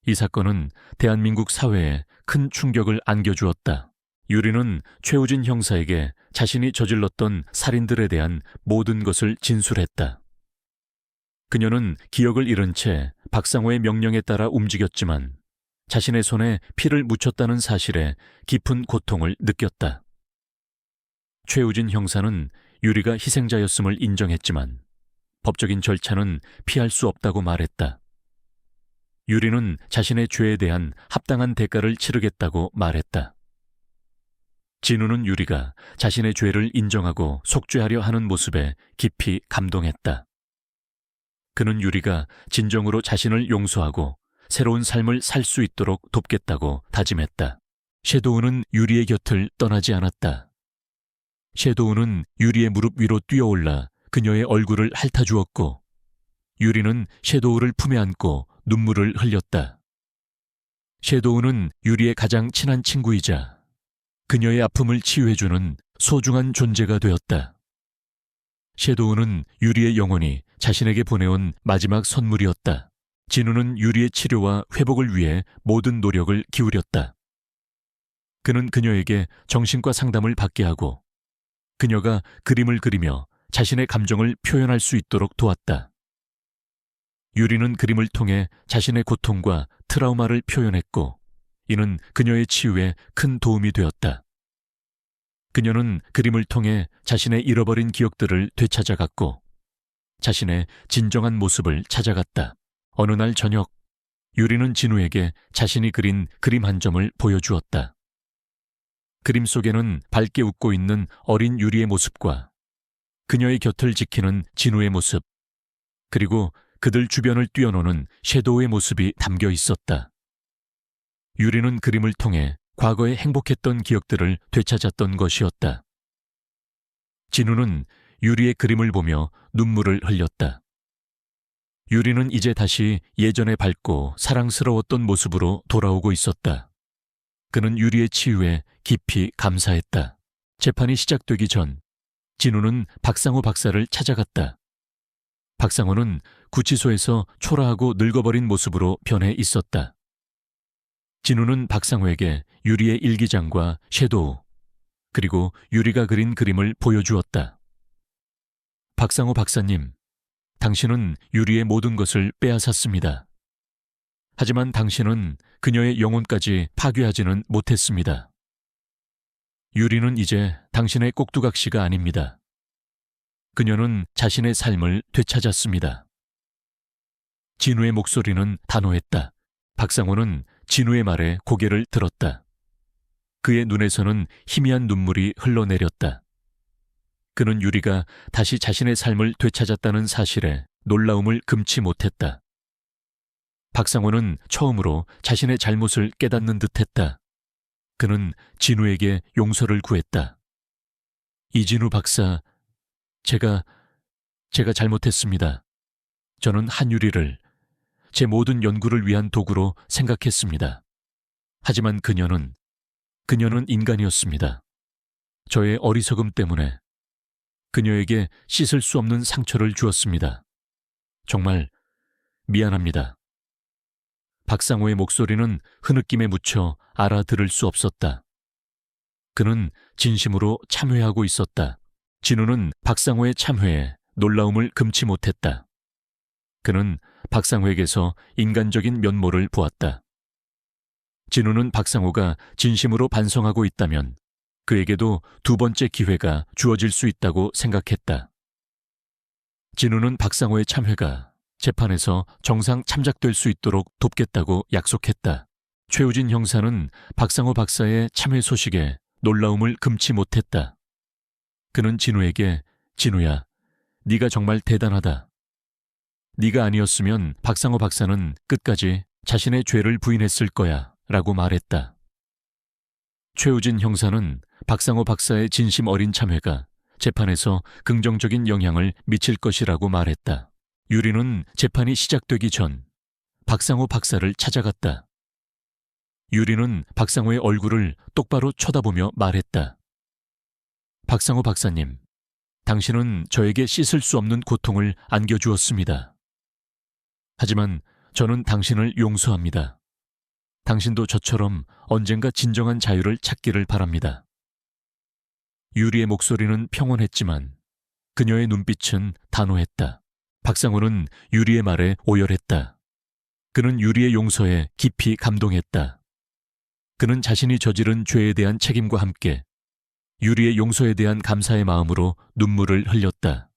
이 사건은 대한민국 사회에 큰 충격을 안겨주었다. 유리는 최우진 형사에게 자신이 저질렀던 살인들에 대한 모든 것을 진술했다. 그녀는 기억을 잃은 채 박상호의 명령에 따라 움직였지만 자신의 손에 피를 묻혔다는 사실에 깊은 고통을 느꼈다. 최우진 형사는 유리가 희생자였음을 인정했지만 법적인 절차는 피할 수 없다고 말했다. 유리는 자신의 죄에 대한 합당한 대가를 치르겠다고 말했다. 진우는 유리가 자신의 죄를 인정하고 속죄하려 하는 모습에 깊이 감동했다. 그는 유리가 진정으로 자신을 용서하고 새로운 삶을 살 수 있도록 돕겠다고 다짐했다. 섀도우는 유리의 곁을 떠나지 않았다. 섀도우는 유리의 무릎 위로 뛰어올라 그녀의 얼굴을 핥아주었고 유리는 섀도우를 품에 안고 눈물을 흘렸다. 섀도우는 유리의 가장 친한 친구이자 그녀의 아픔을 치유해주는 소중한 존재가 되었다. 섀도우는 유리의 영혼이 자신에게 보내온 마지막 선물이었다. 진우는 유리의 치료와 회복을 위해 모든 노력을 기울였다. 그는 그녀에게 정신과 상담을 받게 하고 그녀가 그림을 그리며 자신의 감정을 표현할 수 있도록 도왔다. 유리는 그림을 통해 자신의 고통과 트라우마를 표현했고 이는 그녀의 치유에 큰 도움이 되었다. 그녀는 그림을 통해 자신의 잃어버린 기억들을 되찾아갔고 자신의 진정한 모습을 찾아갔다. 어느 날 저녁, 유리는 진우에게 자신이 그린 그림 한 점을 보여주었다. 그림 속에는 밝게 웃고 있는 어린 유리의 모습과 그녀의 곁을 지키는 진우의 모습, 그리고 그들 주변을 뛰어노는 섀도우의 모습이 담겨 있었다. 유리는 그림을 통해 과거에 행복했던 기억들을 되찾았던 것이었다. 진우는 유리의 그림을 보며 눈물을 흘렸다. 유리는 이제 다시 예전에 밝고 사랑스러웠던 모습으로 돌아오고 있었다. 그는 유리의 치유에 깊이 감사했다. 재판이 시작되기 전 진우는 박상호 박사를 찾아갔다. 박상호는 구치소에서 초라하고 늙어버린 모습으로 변해 있었다. 진우는 박상호에게 유리의 일기장과 섀도우, 그리고 유리가 그린 그림을 보여주었다. 박상호 박사님, 당신은 유리의 모든 것을 빼앗았습니다. 하지만 당신은 그녀의 영혼까지 파괴하지는 못했습니다. 유리는 이제 당신의 꼭두각시가 아닙니다. 그녀는 자신의 삶을 되찾았습니다. 진우의 목소리는 단호했다. 박상호는 진우의 말에 고개를 들었다. 그의 눈에서는 희미한 눈물이 흘러내렸다. 그는 유리가 다시 자신의 삶을 되찾았다는 사실에 놀라움을 금치 못했다. 박상호는 처음으로 자신의 잘못을 깨닫는 듯했다. 그는 진우에게 용서를 구했다. 이진우 박사, 제가 잘못했습니다. 저는 한유리를 제 모든 연구를 위한 도구로 생각했습니다. 하지만 그녀는 인간이었습니다. 저의 어리석음 때문에 그녀에게 씻을 수 없는 상처를 주었습니다. 정말 미안합니다. 박상호의 목소리는 흐느낌에 묻혀 알아들을 수 없었다. 그는 진심으로 참회하고 있었다. 진우는 박상호의 참회에 놀라움을 금치 못했다. 그는 박상호에게서 인간적인 면모를 보았다. 진우는 박상호가 진심으로 반성하고 있다면 그에게도 두 번째 기회가 주어질 수 있다고 생각했다. 진우는 박상호의 참회가 재판에서 정상 참작될 수 있도록 돕겠다고 약속했다. 최우진 형사는 박상호 박사의 참회 소식에 놀라움을 금치 못했다. 그는 진우에게 진우야, 네가 정말 대단하다. 네가 아니었으면 박상호 박사는 끝까지 자신의 죄를 부인했을 거야 라고 말했다. 최우진 형사는 박상호 박사의 진심 어린 참회가 재판에서 긍정적인 영향을 미칠 것이라고 말했다. 유리는 재판이 시작되기 전 박상호 박사를 찾아갔다. 유리는 박상호의 얼굴을 똑바로 쳐다보며 말했다. 박상호 박사님, 당신은 저에게 씻을 수 없는 고통을 안겨주었습니다. 하지만 저는 당신을 용서합니다. 당신도 저처럼 언젠가 진정한 자유를 찾기를 바랍니다. 유리의 목소리는 평온했지만 그녀의 눈빛은 단호했다. 박상호는 유리의 말에 오열했다. 그는 유리의 용서에 깊이 감동했다. 그는 자신이 저지른 죄에 대한 책임과 함께 유리의 용서에 대한 감사의 마음으로 눈물을 흘렸다.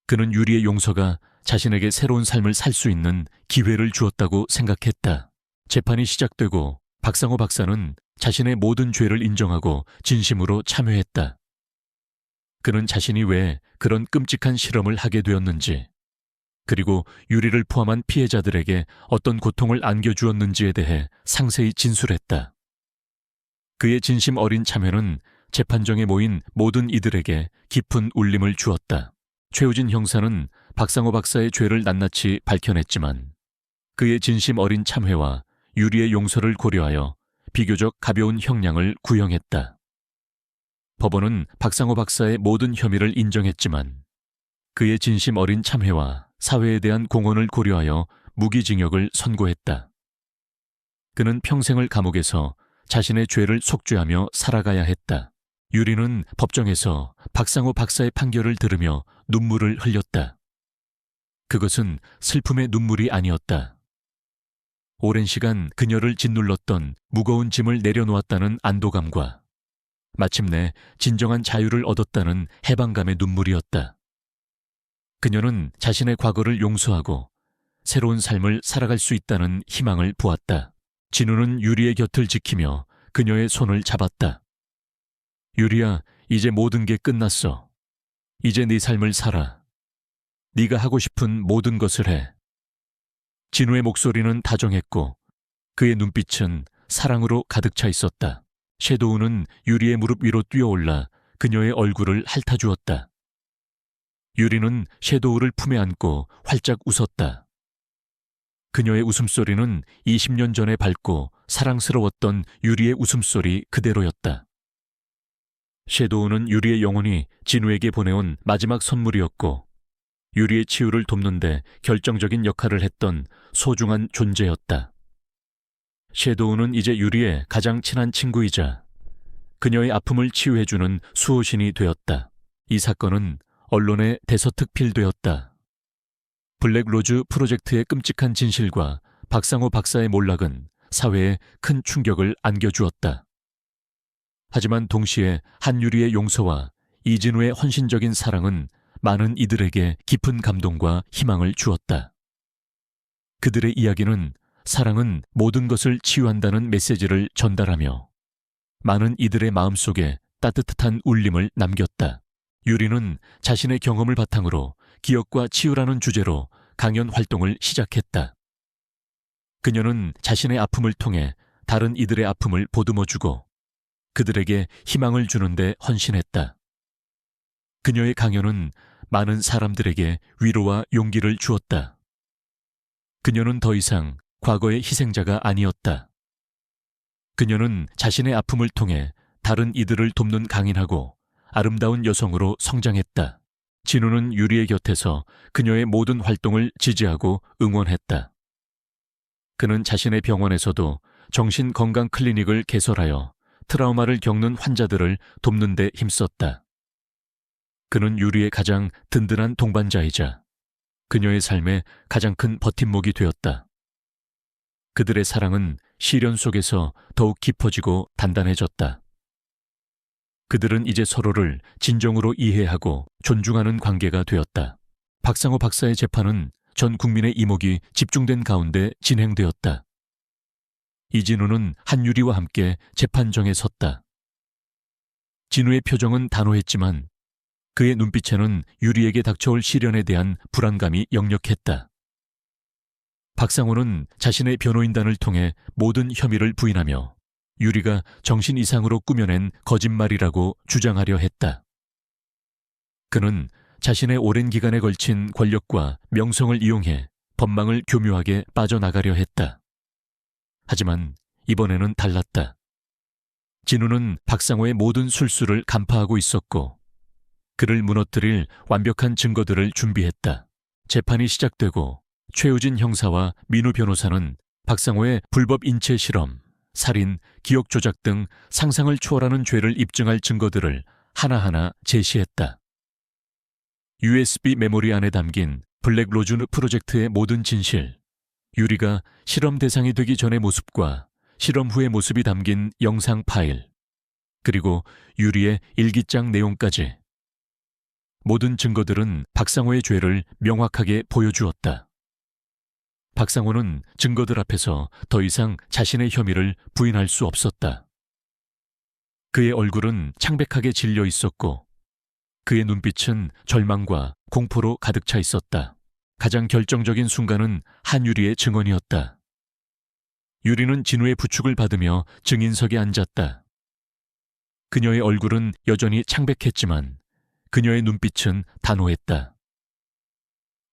그는 유리의 용서가 자신에게 새로운 삶을 살 수 있는 기회를 주었다고 생각했다. 재판이 시작되고 박상호 박사는 자신의 모든 죄를 인정하고 진심으로 참회했다. 그는 자신이 왜 그런 끔찍한 실험을 하게 되었는지, 그리고 유리를 포함한 피해자들에게 어떤 고통을 안겨주었는지에 대해 상세히 진술했다. 그의 진심 어린 참회는 재판정에 모인 모든 이들에게 깊은 울림을 주었다. 최우진 형사는 박상호 박사의 죄를 낱낱이 밝혀냈지만 그의 진심 어린 참회와 유리의 용서를 고려하여 비교적 가벼운 형량을 구형했다. 법원은 박상호 박사의 모든 혐의를 인정했지만 그의 진심 어린 참회와 사회에 대한 공헌을 고려하여 무기징역을 선고했다. 그는 평생을 감옥에서 자신의 죄를 속죄하며 살아가야 했다. 유리는 법정에서 박상호 박사의 판결을 들으며 눈물을 흘렸다. 그것은 슬픔의 눈물이 아니었다. 오랜 시간 그녀를 짓눌렀던 무거운 짐을 내려놓았다는 안도감과 마침내 진정한 자유를 얻었다는 해방감의 눈물이었다. 그녀는 자신의 과거를 용서하고 새로운 삶을 살아갈 수 있다는 희망을 보았다. 진우는 유리의 곁을 지키며 그녀의 손을 잡았다. 유리야, 이제 모든 게 끝났어. 이제 네 삶을 살아. 네가 하고 싶은 모든 것을 해. 진우의 목소리는 다정했고 그의 눈빛은 사랑으로 가득 차 있었다. 섀도우는 유리의 무릎 위로 뛰어올라 그녀의 얼굴을 핥아주었다. 유리는 섀도우를 품에 안고 활짝 웃었다. 그녀의 웃음소리는 20년 전에 밝고 사랑스러웠던 유리의 웃음소리 그대로였다. 섀도우는 유리의 영혼이 진우에게 보내온 마지막 선물이었고 유리의 치유를 돕는데 결정적인 역할을 했던 소중한 존재였다. 섀도우는 이제 유리의 가장 친한 친구이자 그녀의 아픔을 치유해주는 수호신이 되었다. 이 사건은 언론에 대서특필되었다. 블랙로즈 프로젝트의 끔찍한 진실과 박상호 박사의 몰락은 사회에 큰 충격을 안겨주었다. 하지만 동시에 한유리의 용서와 이진우의 헌신적인 사랑은 많은 이들에게 깊은 감동과 희망을 주었다. 그들의 이야기는 사랑은 모든 것을 치유한다는 메시지를 전달하며 많은 이들의 마음속에 따뜻한 울림을 남겼다. 유리는 자신의 경험을 바탕으로 기억과 치유라는 주제로 강연 활동을 시작했다. 그녀는 자신의 아픔을 통해 다른 이들의 아픔을 보듬어주고 그들에게 희망을 주는데 헌신했다. 그녀의 강연은 많은 사람들에게 위로와 용기를 주었다. 그녀는 더 이상 과거의 희생자가 아니었다. 그녀는 자신의 아픔을 통해 다른 이들을 돕는 강인하고 아름다운 여성으로 성장했다. 진우는 유리의 곁에서 그녀의 모든 활동을 지지하고 응원했다. 그는 자신의 병원에서도 정신건강 클리닉을 개설하여 트라우마를 겪는 환자들을 돕는 데 힘썼다. 그는 유리의 가장 든든한 동반자이자 그녀의 삶에 가장 큰 버팀목이 되었다. 그들의 사랑은 시련 속에서 더욱 깊어지고 단단해졌다. 그들은 이제 서로를 진정으로 이해하고 존중하는 관계가 되었다. 박상호 박사의 재판은 전 국민의 이목이 집중된 가운데 진행되었다. 이진우는 한유리와 함께 재판정에 섰다. 진우의 표정은 단호했지만 그의 눈빛에는 유리에게 닥쳐올 시련에 대한 불안감이 역력했다. 박상호는 자신의 변호인단을 통해 모든 혐의를 부인하며 유리가 정신 이상으로 꾸며낸 거짓말이라고 주장하려 했다. 그는 자신의 오랜 기간에 걸친 권력과 명성을 이용해 법망을 교묘하게 빠져나가려 했다. 하지만 이번에는 달랐다. 진우는 박상호의 모든 술수를 간파하고 있었고 그를 무너뜨릴 완벽한 증거들을 준비했다. 재판이 시작되고 최우진 형사와 민우 변호사는 박상호의 불법 인체 실험, 살인, 기억 조작 등 상상을 초월하는 죄를 입증할 증거들을 하나하나 제시했다. USB 메모리 안에 담긴 블랙로즈 프로젝트의 모든 진실, 유리가 실험 대상이 되기 전의 모습과 실험 후의 모습이 담긴 영상 파일, 그리고 유리의 일기장 내용까지 모든 증거들은 박상호의 죄를 명확하게 보여주었다. 박상호는 증거들 앞에서 더 이상 자신의 혐의를 부인할 수 없었다. 그의 얼굴은 창백하게 질려 있었고 그의 눈빛은 절망과 공포로 가득 차 있었다. 가장 결정적인 순간은 한유리의 증언이었다. 유리는 진우의 부축을 받으며 증인석에 앉았다. 그녀의 얼굴은 여전히 창백했지만 그녀의 눈빛은 단호했다.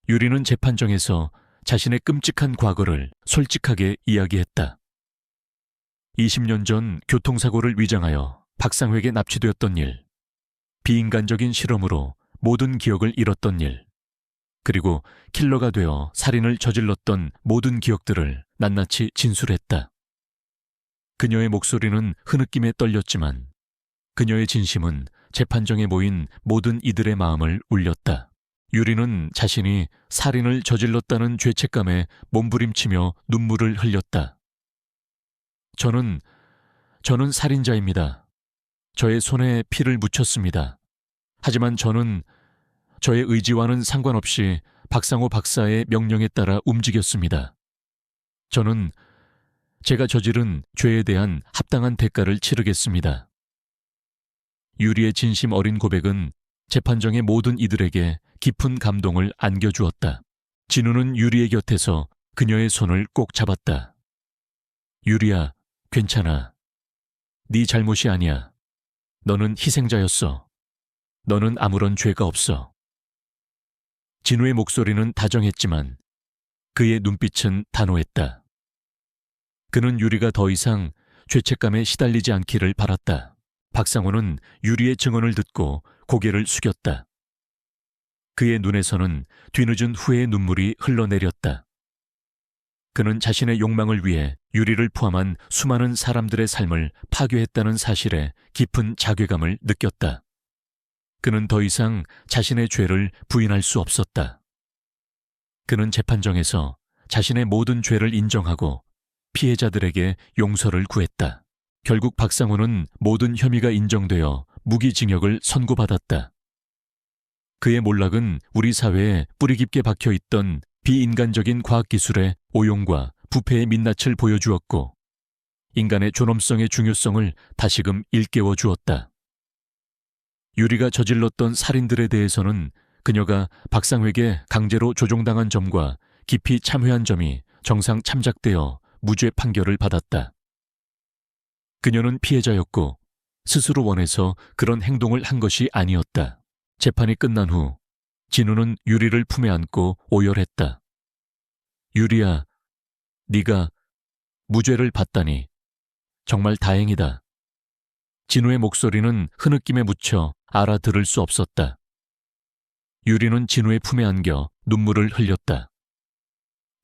유리는 재판정에서 자신의 끔찍한 과거를 솔직하게 이야기했다. 20년 전 교통사고를 위장하여 박상회에게 납치되었던 일, 비인간적인 실험으로 모든 기억을 잃었던 일, 그리고 킬러가 되어 살인을 저질렀던 모든 기억들을 낱낱이 진술했다. 그녀의 목소리는 흐느낌에 떨렸지만 그녀의 진심은 재판정에 모인 모든 이들의 마음을 울렸다. 유리는 자신이 살인을 저질렀다는 죄책감에 몸부림치며 눈물을 흘렸다. 저는 살인자입니다. 저의 손에 피를 묻혔습니다. 하지만 저는 저의 의지와는 상관없이 박상호 박사의 명령에 따라 움직였습니다. 저는 제가 저지른 죄에 대한 합당한 대가를 치르겠습니다. 유리의 진심 어린 고백은 재판정의 모든 이들에게 깊은 감동을 안겨주었다. 진우는 유리의 곁에서 그녀의 손을 꼭 잡았다. 유리야, 괜찮아. 네 잘못이 아니야. 너는 희생자였어. 너는 아무런 죄가 없어. 진우의 목소리는 다정했지만 그의 눈빛은 단호했다. 그는 유리가 더 이상 죄책감에 시달리지 않기를 바랐다. 박상호는 유리의 증언을 듣고 고개를 숙였다. 그의 눈에서는 뒤늦은 후회의 눈물이 흘러내렸다. 그는 자신의 욕망을 위해 유리를 포함한 수많은 사람들의 삶을 파괴했다는 사실에 깊은 자괴감을 느꼈다. 그는 더 이상 자신의 죄를 부인할 수 없었다. 그는 재판정에서 자신의 모든 죄를 인정하고 피해자들에게 용서를 구했다. 결국 박상호는 모든 혐의가 인정되어 무기징역을 선고받았다. 그의 몰락은 우리 사회에 뿌리 깊게 박혀있던 비인간적인 과학기술의 오용과 부패의 민낯을 보여주었고 인간의 존엄성의 중요성을 다시금 일깨워 주었다. 유리가 저질렀던 살인들에 대해서는 그녀가 박상회에게 강제로 조종당한 점과 깊이 참회한 점이 정상 참작되어 무죄 판결을 받았다. 그녀는 피해자였고 스스로 원해서 그런 행동을 한 것이 아니었다. 재판이 끝난 후 진우는 유리를 품에 안고 오열했다. 유리야, 네가 무죄를 받다니 정말 다행이다. 진우의 목소리는 흐느낌에 묻혀 알아들을 수 없었다. 유리는 진우의 품에 안겨 눈물을 흘렸다.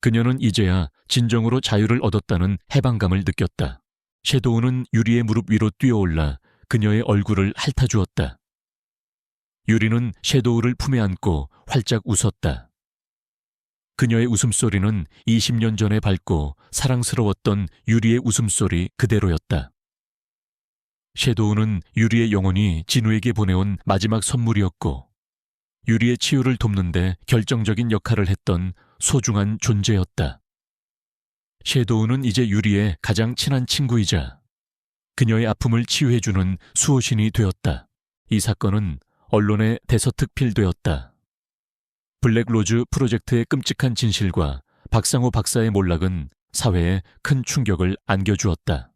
그녀는 이제야 진정으로 자유를 얻었다는 해방감을 느꼈다. 섀도우는 유리의 무릎 위로 뛰어올라 그녀의 얼굴을 핥아주었다. 유리는 섀도우를 품에 안고 활짝 웃었다. 그녀의 웃음소리는 20년 전에 밝고 사랑스러웠던 유리의 웃음소리 그대로였다. 섀도우는 유리의 영혼이 진우에게 보내온 마지막 선물이었고 유리의 치유를 돕는 데 결정적인 역할을 했던 소중한 존재였다. 섀도우는 이제 유리의 가장 친한 친구이자 그녀의 아픔을 치유해주는 수호신이 되었다. 이 사건은 언론에 대서특필되었다. 블랙로즈 프로젝트의 끔찍한 진실과 박상호 박사의 몰락은 사회에 큰 충격을 안겨주었다.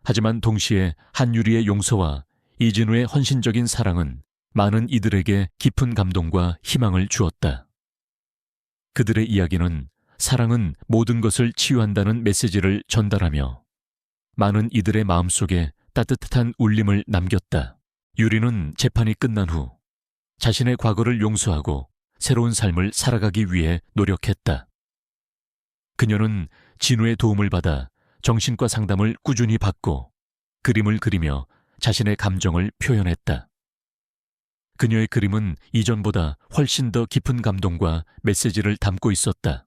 하지만 동시에 한유리의 용서와 이진우의 헌신적인 사랑은 많은 이들에게 깊은 감동과 희망을 주었다. 그들의 이야기는 사랑은 모든 것을 치유한다는 메시지를 전달하며 많은 이들의 마음속에 따뜻한 울림을 남겼다. 유리는 재판이 끝난 후 자신의 과거를 용서하고 새로운 삶을 살아가기 위해 노력했다. 그녀는 진우의 도움을 받아 정신과 상담을 꾸준히 받고 그림을 그리며 자신의 감정을 표현했다. 그녀의 그림은 이전보다 훨씬 더 깊은 감동과 메시지를 담고 있었다.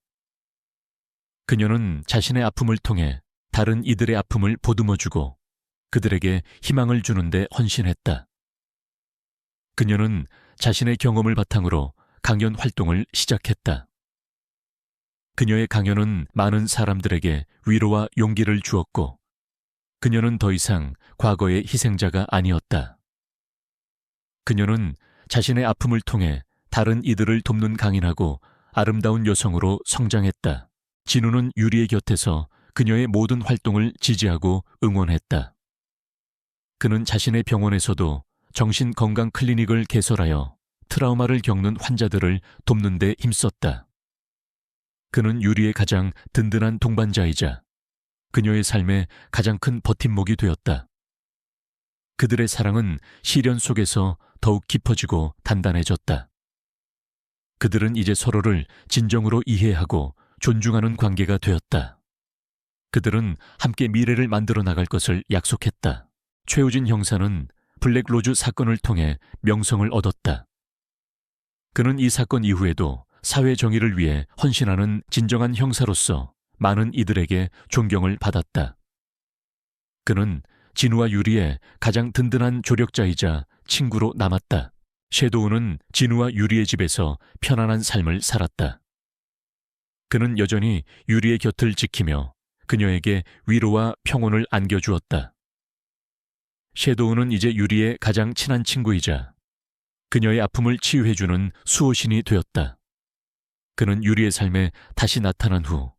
그녀는 자신의 아픔을 통해 다른 이들의 아픔을 보듬어주고 그들에게 희망을 주는데 헌신했다. 그녀는 자신의 경험을 바탕으로 강연 활동을 시작했다. 그녀의 강연은 많은 사람들에게 위로와 용기를 주었고 그녀는 더 이상 과거의 희생자가 아니었다. 그녀는 자신의 아픔을 통해 다른 이들을 돕는 강인하고 아름다운 여성으로 성장했다. 진우는 유리의 곁에서 그녀의 모든 활동을 지지하고 응원했다. 그는 자신의 병원에서도 정신건강 클리닉을 개설하여 트라우마를 겪는 환자들을 돕는 데 힘썼다. 그는 유리의 가장 든든한 동반자이자 그녀의 삶에 가장 큰 버팀목이 되었다. 그들의 사랑은 시련 속에서 더욱 깊어지고 단단해졌다. 그들은 이제 서로를 진정으로 이해하고 존중하는 관계가 되었다. 그들은 함께 미래를 만들어 나갈 것을 약속했다. 최우진 형사는 블랙로즈 사건을 통해 명성을 얻었다. 그는 이 사건 이후에도 사회 정의를 위해 헌신하는 진정한 형사로서 많은 이들에게 존경을 받았다. 그는 진우와 유리의 가장 든든한 조력자이자 친구로 남았다. 섀도우는 진우와 유리의 집에서 편안한 삶을 살았다. 그는 여전히 유리의 곁을 지키며 그녀에게 위로와 평온을 안겨주었다. 섀도우는 이제 유리의 가장 친한 친구이자 그녀의 아픔을 치유해주는 수호신이 되었다. 그는 유리의 삶에 다시 나타난 후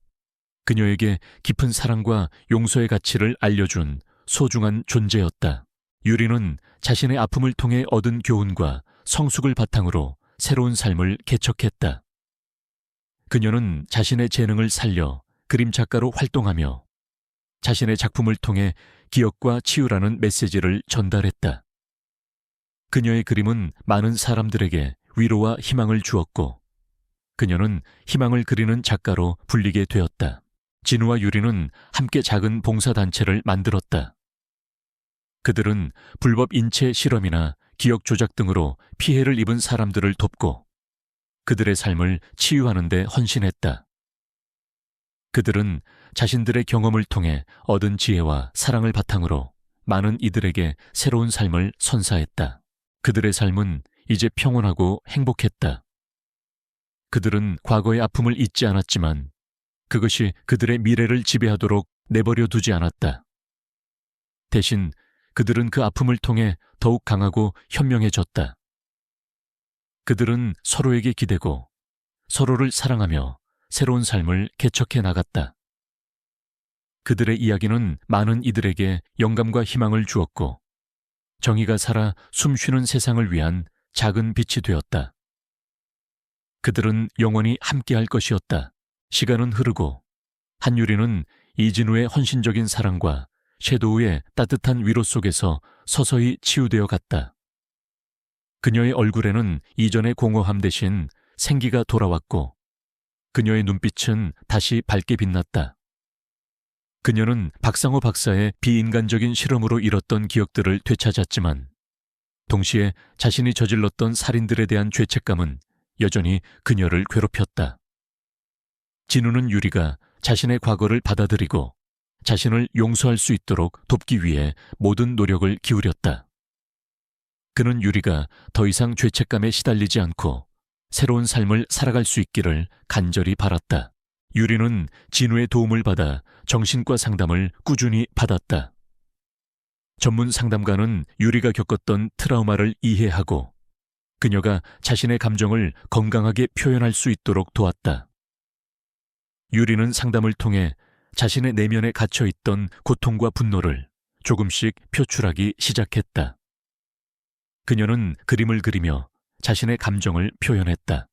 그녀에게 깊은 사랑과 용서의 가치를 알려준 소중한 존재였다. 유리는 자신의 아픔을 통해 얻은 교훈과 성숙을 바탕으로 새로운 삶을 개척했다. 그녀는 자신의 재능을 살려 그림 작가로 활동하며 자신의 작품을 통해 기억과 치유라는 메시지를 전달했다. 그녀의 그림은 많은 사람들에게 위로와 희망을 주었고, 그녀는 희망을 그리는 작가로 불리게 되었다. 진우와 유리는 함께 작은 봉사단체를 만들었다. 그들은 불법 인체 실험이나 기억 조작 등으로 피해를 입은 사람들을 돕고 그들의 삶을 치유하는 데 헌신했다. 그들은 자신들의 경험을 통해 얻은 지혜와 사랑을 바탕으로 많은 이들에게 새로운 삶을 선사했다. 그들의 삶은 이제 평온하고 행복했다. 그들은 과거의 아픔을 잊지 않았지만 그것이 그들의 미래를 지배하도록 내버려 두지 않았다. 대신 그들은 그 아픔을 통해 더욱 강하고 현명해졌다. 그들은 서로에게 기대고 서로를 사랑하며 새로운 삶을 개척해 나갔다. 그들의 이야기는 많은 이들에게 영감과 희망을 주었고 정의가 살아 숨쉬는 세상을 위한 작은 빛이 되었다. 그들은 영원히 함께할 것이었다. 시간은 흐르고 한유리는 이진우의 헌신적인 사랑과 섀도우의 따뜻한 위로 속에서 서서히 치유되어 갔다. 그녀의 얼굴에는 이전의 공허함 대신 생기가 돌아왔고 그녀의 눈빛은 다시 밝게 빛났다. 그녀는 박상호 박사의 비인간적인 실험으로 잃었던 기억들을 되찾았지만 동시에 자신이 저질렀던 살인들에 대한 죄책감은 여전히 그녀를 괴롭혔다. 진우는 유리가 자신의 과거를 받아들이고 자신을 용서할 수 있도록 돕기 위해 모든 노력을 기울였다. 그는 유리가 더 이상 죄책감에 시달리지 않고 새로운 삶을 살아갈 수 있기를 간절히 바랐다. 유리는 진우의 도움을 받아 정신과 상담을 꾸준히 받았다. 전문 상담가는 유리가 겪었던 트라우마를 이해하고 그녀가 자신의 감정을 건강하게 표현할 수 있도록 도왔다. 유리는 상담을 통해 자신의 내면에 갇혀있던 고통과 분노를 조금씩 표출하기 시작했다. 그녀는 그림을 그리며 자신의 감정을 표현했다.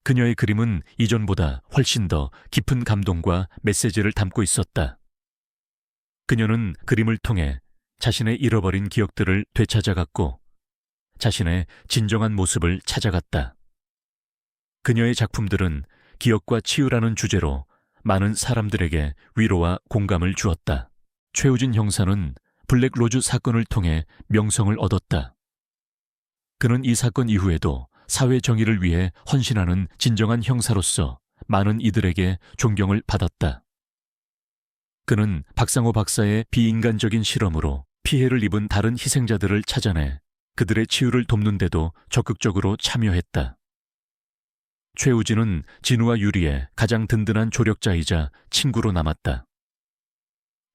그녀의 그림은 이전보다 훨씬 더 깊은 감동과 메시지를 담고 있었다. 그녀는 그림을 통해 자신의 잃어버린 기억들을 되찾아갔고 자신의 진정한 모습을 찾아갔다. 그녀의 작품들은 기억과 치유라는 주제로 많은 사람들에게 위로와 공감을 주었다. 최우진 형사는 블랙로즈 사건을 통해 명성을 얻었다. 그는 이 사건 이후에도 사회 정의를 위해 헌신하는 진정한 형사로서 많은 이들에게 존경을 받았다. 그는 박상호 박사의 비인간적인 실험으로 피해를 입은 다른 희생자들을 찾아내 그들의 치유를 돕는 데도 적극적으로 참여했다. 최우진은 진우와 유리의 가장 든든한 조력자이자 친구로 남았다.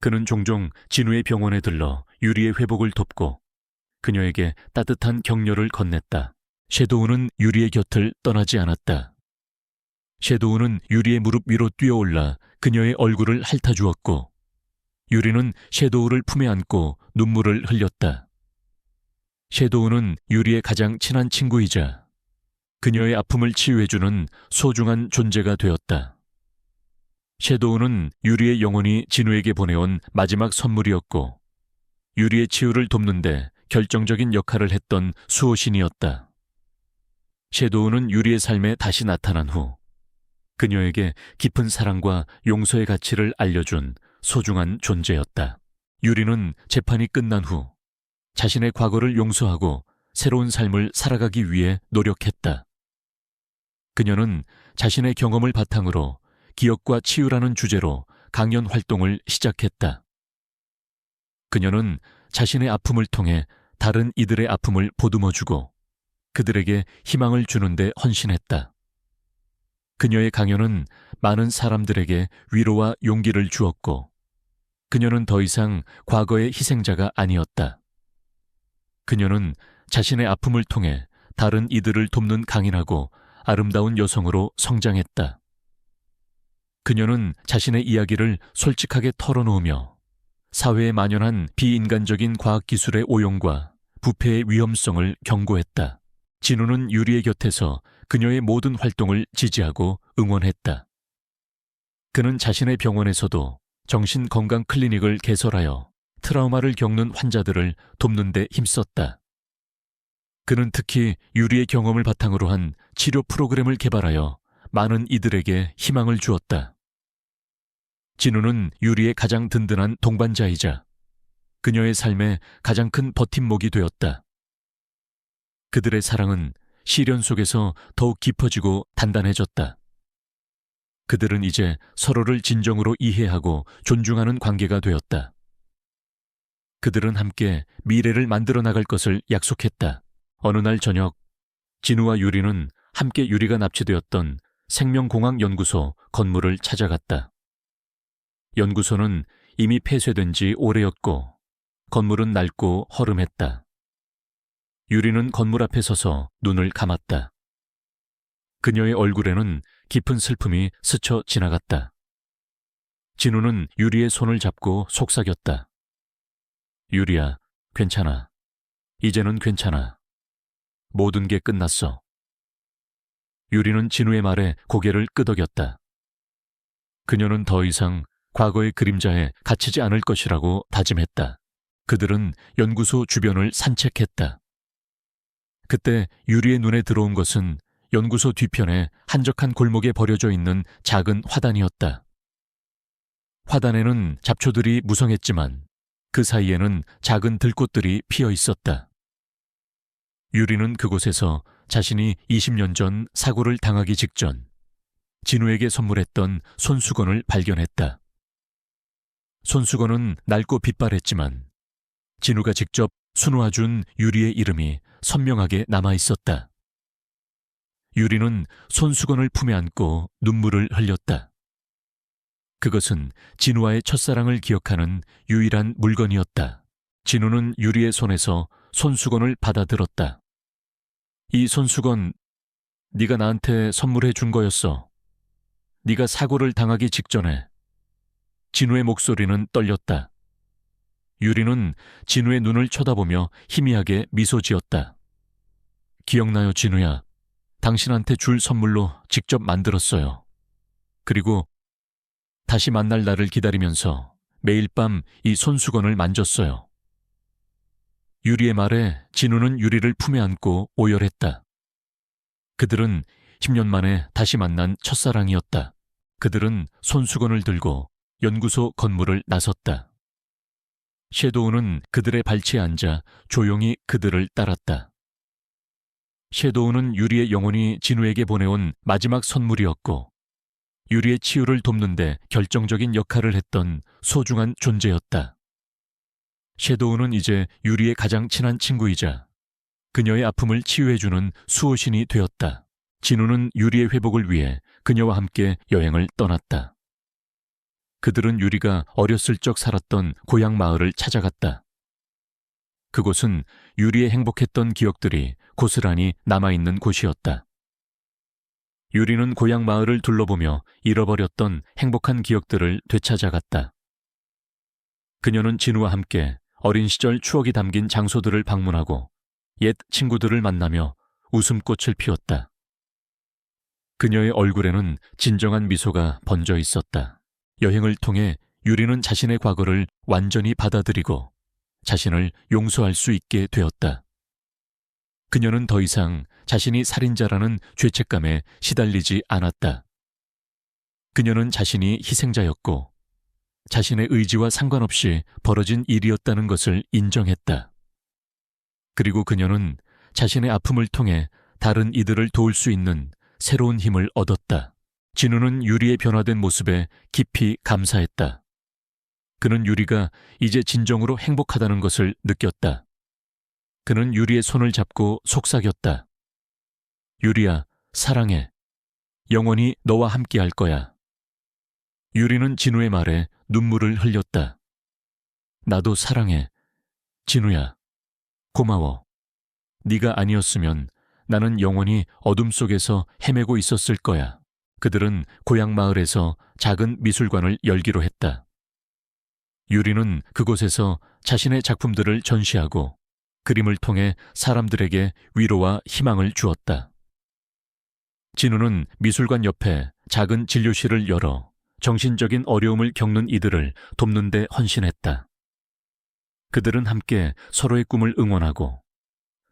그는 종종 진우의 병원에 들러 유리의 회복을 돕고 그녀에게 따뜻한 격려를 건넸다. 섀도우는 유리의 곁을 떠나지 않았다. 섀도우는 유리의 무릎 위로 뛰어올라 그녀의 얼굴을 핥아주었고 유리는 섀도우를 품에 안고 눈물을 흘렸다. 섀도우는 유리의 가장 친한 친구이자 그녀의 아픔을 치유해주는 소중한 존재가 되었다. 섀도우는 유리의 영혼이 진우에게 보내온 마지막 선물이었고 유리의 치유를 돕는데 결정적인 역할을 했던 수호신이었다. 섀도우는 유리의 삶에 다시 나타난 후 그녀에게 깊은 사랑과 용서의 가치를 알려준 소중한 존재였다. 유리는 재판이 끝난 후 자신의 과거를 용서하고 새로운 삶을 살아가기 위해 노력했다. 그녀는 자신의 경험을 바탕으로 기억과 치유라는 주제로 강연 활동을 시작했다. 그녀는 자신의 아픔을 통해 다른 이들의 아픔을 보듬어주고 그들에게 희망을 주는 데 헌신했다. 그녀의 강연은 많은 사람들에게 위로와 용기를 주었고 그녀는 더 이상 과거의 희생자가 아니었다. 그녀는 자신의 아픔을 통해 다른 이들을 돕는 강인하고 아름다운 여성으로 성장했다. 그녀는 자신의 이야기를 솔직하게 털어놓으며 사회에 만연한 비인간적인 과학기술의 오용과 부패의 위험성을 경고했다. 진우는 유리의 곁에서 그녀의 모든 활동을 지지하고 응원했다. 그는 자신의 병원에서도 정신건강 클리닉을 개설하여 트라우마를 겪는 환자들을 돕는 데 힘썼다. 그는 특히 유리의 경험을 바탕으로 한 치료 프로그램을 개발하여 많은 이들에게 희망을 주었다. 진우는 유리의 가장 든든한 동반자이자 그녀의 삶에 가장 큰 버팀목이 되었다. 그들의 사랑은 시련 속에서 더욱 깊어지고 단단해졌다. 그들은 이제 서로를 진정으로 이해하고 존중하는 관계가 되었다. 그들은 함께 미래를 만들어 나갈 것을 약속했다. 어느 날 저녁, 진우와 유리는 함께 유리가 납치되었던 생명공학연구소 건물을 찾아갔다. 연구소는 이미 폐쇄된 지 오래였고 건물은 낡고 허름했다. 유리는 건물 앞에 서서 눈을 감았다. 그녀의 얼굴에는 깊은 슬픔이 스쳐 지나갔다. 진우는 유리의 손을 잡고 속삭였다. 유리야, 괜찮아. 이제는 괜찮아. 모든 게 끝났어. 유리는 진우의 말에 고개를 끄덕였다. 그녀는 더 이상 과거의 그림자에 갇히지 않을 것이라고 다짐했다. 그들은 연구소 주변을 산책했다. 그때 유리의 눈에 들어온 것은 연구소 뒤편에 한적한 골목에 버려져 있는 작은 화단이었다. 화단에는 잡초들이 무성했지만 그 사이에는 작은 들꽃들이 피어 있었다. 유리는 그곳에서 자신이 20년 전 사고를 당하기 직전 진우에게 선물했던 손수건을 발견했다. 손수건은 낡고 빛바랬지만 진우가 직접 수놓아준 유리의 이름이 선명하게 남아있었다. 유리는 손수건을 품에 안고 눈물을 흘렸다. 그것은 진우와의 첫사랑을 기억하는 유일한 물건이었다. 진우는 유리의 손에서 손수건을 받아들었다. 이 손수건 네가 나한테 선물해 준 거였어. 네가 사고를 당하기 직전에. 진우의 목소리는 떨렸다. 유리는 진우의 눈을 쳐다보며 희미하게 미소 지었다. 기억나요, 진우야. 당신한테 줄 선물로 직접 만들었어요. 그리고 다시 만날 날을 기다리면서 매일 밤 이 손수건을 만졌어요. 유리의 말에 진우는 유리를 품에 안고 오열했다. 그들은 10년 만에 다시 만난 첫사랑이었다. 그들은 손수건을 들고 연구소 건물을 나섰다. 섀도우는 그들의 발치에 앉아 조용히 그들을 따랐다. 섀도우는 유리의 영혼이 진우에게 보내온 마지막 선물이었고 유리의 치유를 돕는 데 결정적인 역할을 했던 소중한 존재였다. 섀도우는 이제 유리의 가장 친한 친구이자 그녀의 아픔을 치유해주는 수호신이 되었다. 진우는 유리의 회복을 위해 그녀와 함께 여행을 떠났다. 그들은 유리가 어렸을 적 살았던 고향 마을을 찾아갔다. 그곳은 유리의 행복했던 기억들이 고스란히 남아있는 곳이었다. 유리는 고향 마을을 둘러보며 잃어버렸던 행복한 기억들을 되찾아갔다. 그녀는 진우와 함께 어린 시절 추억이 담긴 장소들을 방문하고 옛 친구들을 만나며 웃음꽃을 피웠다. 그녀의 얼굴에는 진정한 미소가 번져 있었다. 여행을 통해 유리는 자신의 과거를 완전히 받아들이고 자신을 용서할 수 있게 되었다. 그녀는 더 이상 자신이 살인자라는 죄책감에 시달리지 않았다. 그녀는 자신이 희생자였고 자신의 의지와 상관없이 벌어진 일이었다는 것을 인정했다. 그리고 그녀는 자신의 아픔을 통해 다른 이들을 도울 수 있는 새로운 힘을 얻었다. 진우는 유리의 변화된 모습에 깊이 감사했다. 그는 유리가 이제 진정으로 행복하다는 것을 느꼈다. 그는 유리의 손을 잡고 속삭였다. 유리야, 사랑해. 영원히 너와 함께할 거야. 유리는 진우의 말에 눈물을 흘렸다. 나도 사랑해. 진우야, 고마워. 네가 아니었으면 나는 영원히 어둠 속에서 헤매고 있었을 거야. 그들은 고향 마을에서 작은 미술관을 열기로 했다. 유리는 그곳에서 자신의 작품들을 전시하고 그림을 통해 사람들에게 위로와 희망을 주었다. 진우는 미술관 옆에 작은 진료실을 열어 정신적인 어려움을 겪는 이들을 돕는 데 헌신했다. 그들은 함께 서로의 꿈을 응원하고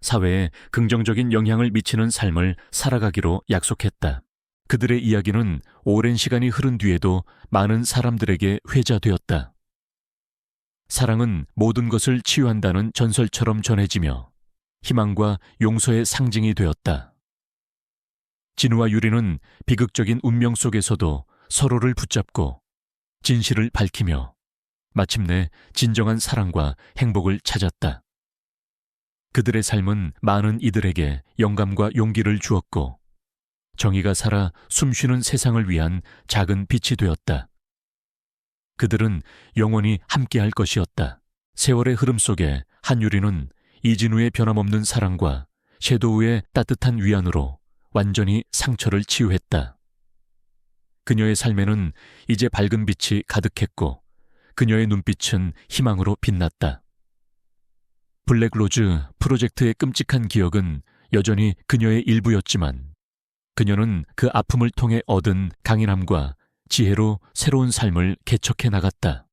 사회에 긍정적인 영향을 미치는 삶을 살아가기로 약속했다. 그들의 이야기는 오랜 시간이 흐른 뒤에도 많은 사람들에게 회자되었다. 사랑은 모든 것을 치유한다는 전설처럼 전해지며 희망과 용서의 상징이 되었다. 진우와 유리는 비극적인 운명 속에서도 서로를 붙잡고 진실을 밝히며 마침내 진정한 사랑과 행복을 찾았다. 그들의 삶은 많은 이들에게 영감과 용기를 주었고 정의가 살아 숨쉬는 세상을 위한 작은 빛이 되었다. 그들은 영원히 함께할 것이었다. 세월의 흐름 속에 한유리는 이진우의 변함없는 사랑과 섀도우의 따뜻한 위안으로 완전히 상처를 치유했다. 그녀의 삶에는 이제 밝은 빛이 가득했고 그녀의 눈빛은 희망으로 빛났다. 블랙로즈 프로젝트의 끔찍한 기억은 여전히 그녀의 일부였지만 그녀는 그 아픔을 통해 얻은 강인함과 지혜로 새로운 삶을 개척해 나갔다.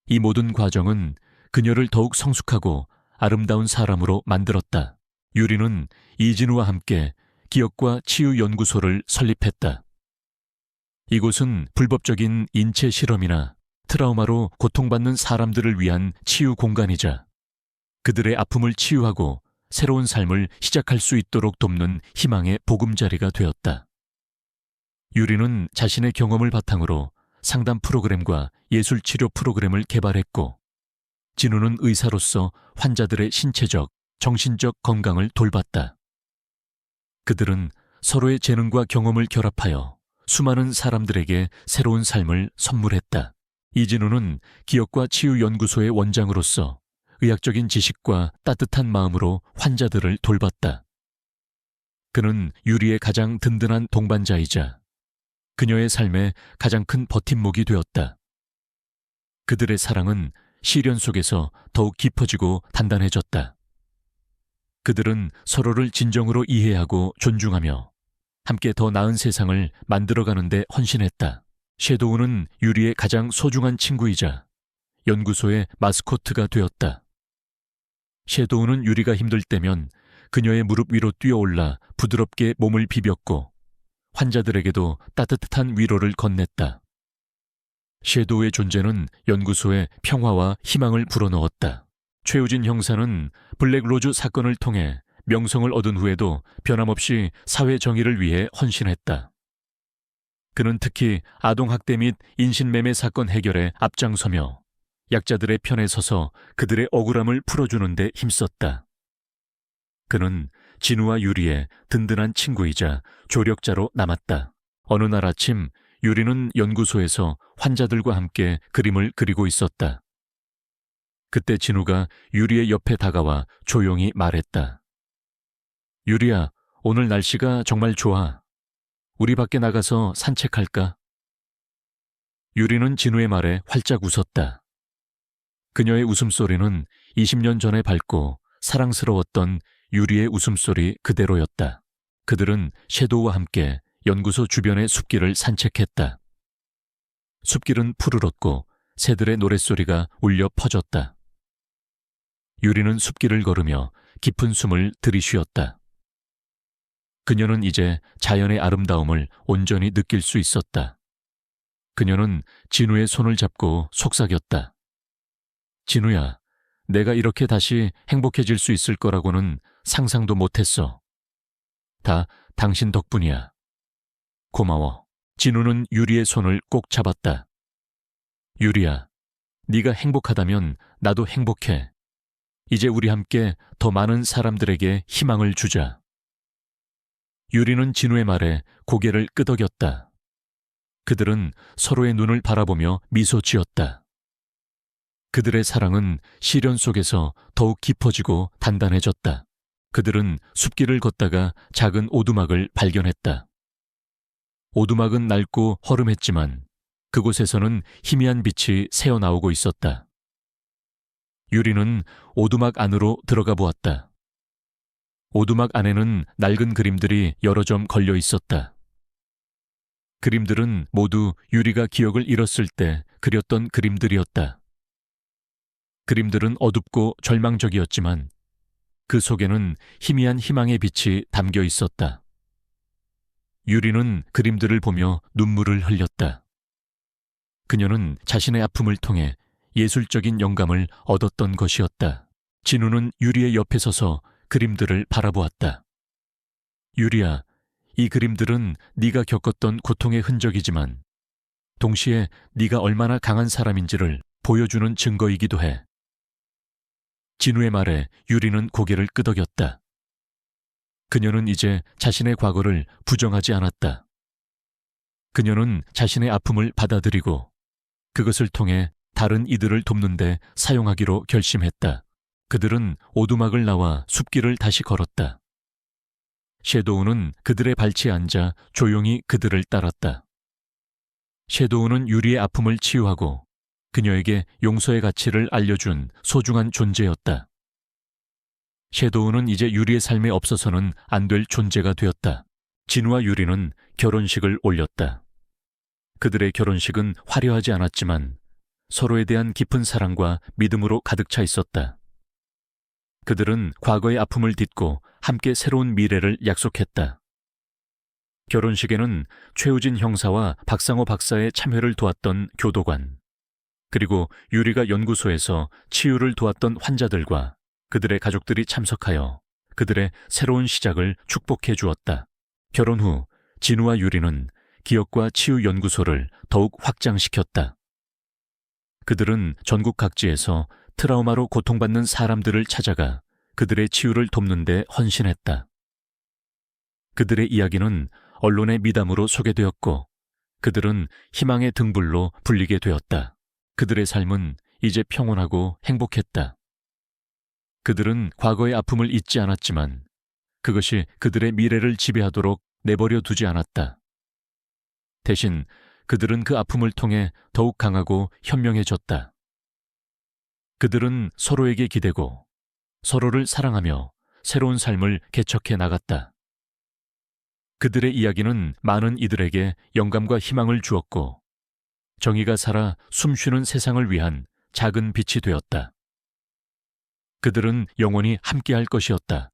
이 모든 과정은 그녀를 더욱 성숙하고 아름다운 사람으로 만들었다. 유리는 이진우와 함께 기억과 치유 연구소를 설립했다. 이곳은 불법적인 인체 실험이나 트라우마로 고통받는 사람들을 위한 치유 공간이자 그들의 아픔을 치유하고 새로운 삶을 시작할 수 있도록 돕는 희망의 보금자리가 되었다. 유리는 자신의 경험을 바탕으로 상담 프로그램과 예술치료 프로그램을 개발했고 진우는 의사로서 환자들의 신체적, 정신적 건강을 돌봤다. 그들은 서로의 재능과 경험을 결합하여 수많은 사람들에게 새로운 삶을 선물했다. 이진우는 기억과 치유 연구소의 원장으로서 의학적인 지식과 따뜻한 마음으로 환자들을 돌봤다. 그는 유리의 가장 든든한 동반자이자 그녀의 삶에 가장 큰 버팀목이 되었다. 그들의 사랑은 시련 속에서 더욱 깊어지고 단단해졌다. 그들은 서로를 진정으로 이해하고 존중하며 함께 더 나은 세상을 만들어가는 데 헌신했다. 섀도우는 유리의 가장 소중한 친구이자 연구소의 마스코트가 되었다. 섀도우는 유리가 힘들 때면 그녀의 무릎 위로 뛰어올라 부드럽게 몸을 비볐고 환자들에게도 따뜻한 위로를 건넸다. 섀도우의 존재는 연구소에 평화와 희망을 불어넣었다. 최우진 형사는 블랙로즈 사건을 통해 명성을 얻은 후에도 변함없이 사회 정의를 위해 헌신했다. 그는 특히 아동학대 및 인신매매 사건 해결에 앞장서며 약자들의 편에 서서 그들의 억울함을 풀어주는 데 힘썼다. 그는 진우와 유리의 든든한 친구이자 조력자로 남았다. 어느 날 아침 유리는 연구소에서 환자들과 함께 그림을 그리고 있었다. 그때 진우가 유리의 옆에 다가와 조용히 말했다. 유리야, 오늘 날씨가 정말 좋아. 우리 밖에 나가서 산책할까? 유리는 진우의 말에 활짝 웃었다. 그녀의 웃음소리는 20년 전에 밝고 사랑스러웠던 유리의 웃음소리 그대로였다. 그들은 섀도우와 함께 연구소 주변의 숲길을 산책했다. 숲길은 푸르렀고 새들의 노랫소리가 울려 퍼졌다. 유리는 숲길을 걸으며 깊은 숨을 들이쉬었다. 그녀는 이제 자연의 아름다움을 온전히 느낄 수 있었다. 그녀는 진우의 손을 잡고 속삭였다. 진우야, 내가 이렇게 다시 행복해질 수 있을 거라고는 상상도 못했어. 다 당신 덕분이야. 고마워. 진우는 유리의 손을 꼭 잡았다. 유리야, 네가 행복하다면 나도 행복해. 이제 우리 함께 더 많은 사람들에게 희망을 주자. 유리는 진우의 말에 고개를 끄덕였다. 그들은 서로의 눈을 바라보며 미소 지었다. 그들의 사랑은 시련 속에서 더욱 깊어지고 단단해졌다. 그들은 숲길을 걷다가 작은 오두막을 발견했다. 오두막은 낡고 허름했지만 그곳에서는 희미한 빛이 새어나오고 있었다. 유리는 오두막 안으로 들어가 보았다. 오두막 안에는 낡은 그림들이 여러 점 걸려 있었다. 그림들은 모두 유리가 기억을 잃었을 때 그렸던 그림들이었다. 그림들은 어둡고 절망적이었지만 그 속에는 희미한 희망의 빛이 담겨 있었다. 유리는 그림들을 보며 눈물을 흘렸다. 그녀는 자신의 아픔을 통해 예술적인 영감을 얻었던 것이었다. 진우는 유리의 옆에 서서 그림들을 바라보았다. 유리야, 이 그림들은 네가 겪었던 고통의 흔적이지만 동시에 네가 얼마나 강한 사람인지를 보여주는 증거이기도 해. 진우의 말에 유리는 고개를 끄덕였다. 그녀는 이제 자신의 과거를 부정하지 않았다. 그녀는 자신의 아픔을 받아들이고 그것을 통해 다른 이들을 돕는 데 사용하기로 결심했다. 그들은 오두막을 나와 숲길을 다시 걸었다. 섀도우는 그들의 발치에 앉아 조용히 그들을 따랐다. 섀도우는 유리의 아픔을 치유하고 그녀에게 용서의 가치를 알려준 소중한 존재였다. 섀도우는 이제 유리의 삶에 없어서는 안 될 존재가 되었다. 진우와 유리는 결혼식을 올렸다. 그들의 결혼식은 화려하지 않았지만 서로에 대한 깊은 사랑과 믿음으로 가득 차 있었다. 그들은 과거의 아픔을 딛고 함께 새로운 미래를 약속했다. 결혼식에는 최우진 형사와 박상호 박사의 참여를 도왔던 교도관, 그리고 유리가 연구소에서 치유를 도왔던 환자들과 그들의 가족들이 참석하여 그들의 새로운 시작을 축복해 주었다. 결혼 후 진우와 유리는 기억과 치유 연구소를 더욱 확장시켰다. 그들은 전국 각지에서 트라우마로 고통받는 사람들을 찾아가 그들의 치유를 돕는 데 헌신했다. 그들의 이야기는 언론의 미담으로 소개되었고 그들은 희망의 등불로 불리게 되었다. 그들의 삶은 이제 평온하고 행복했다. 그들은 과거의 아픔을 잊지 않았지만 그것이 그들의 미래를 지배하도록 내버려 두지 않았다. 대신 그들은 그 아픔을 통해 더욱 강하고 현명해졌다. 그들은 서로에게 기대고 서로를 사랑하며 새로운 삶을 개척해 나갔다. 그들의 이야기는 많은 이들에게 영감과 희망을 주었고 정의가 살아 숨쉬는 세상을 위한 작은 빛이 되었다. 그들은 영원히 함께할 것이었다.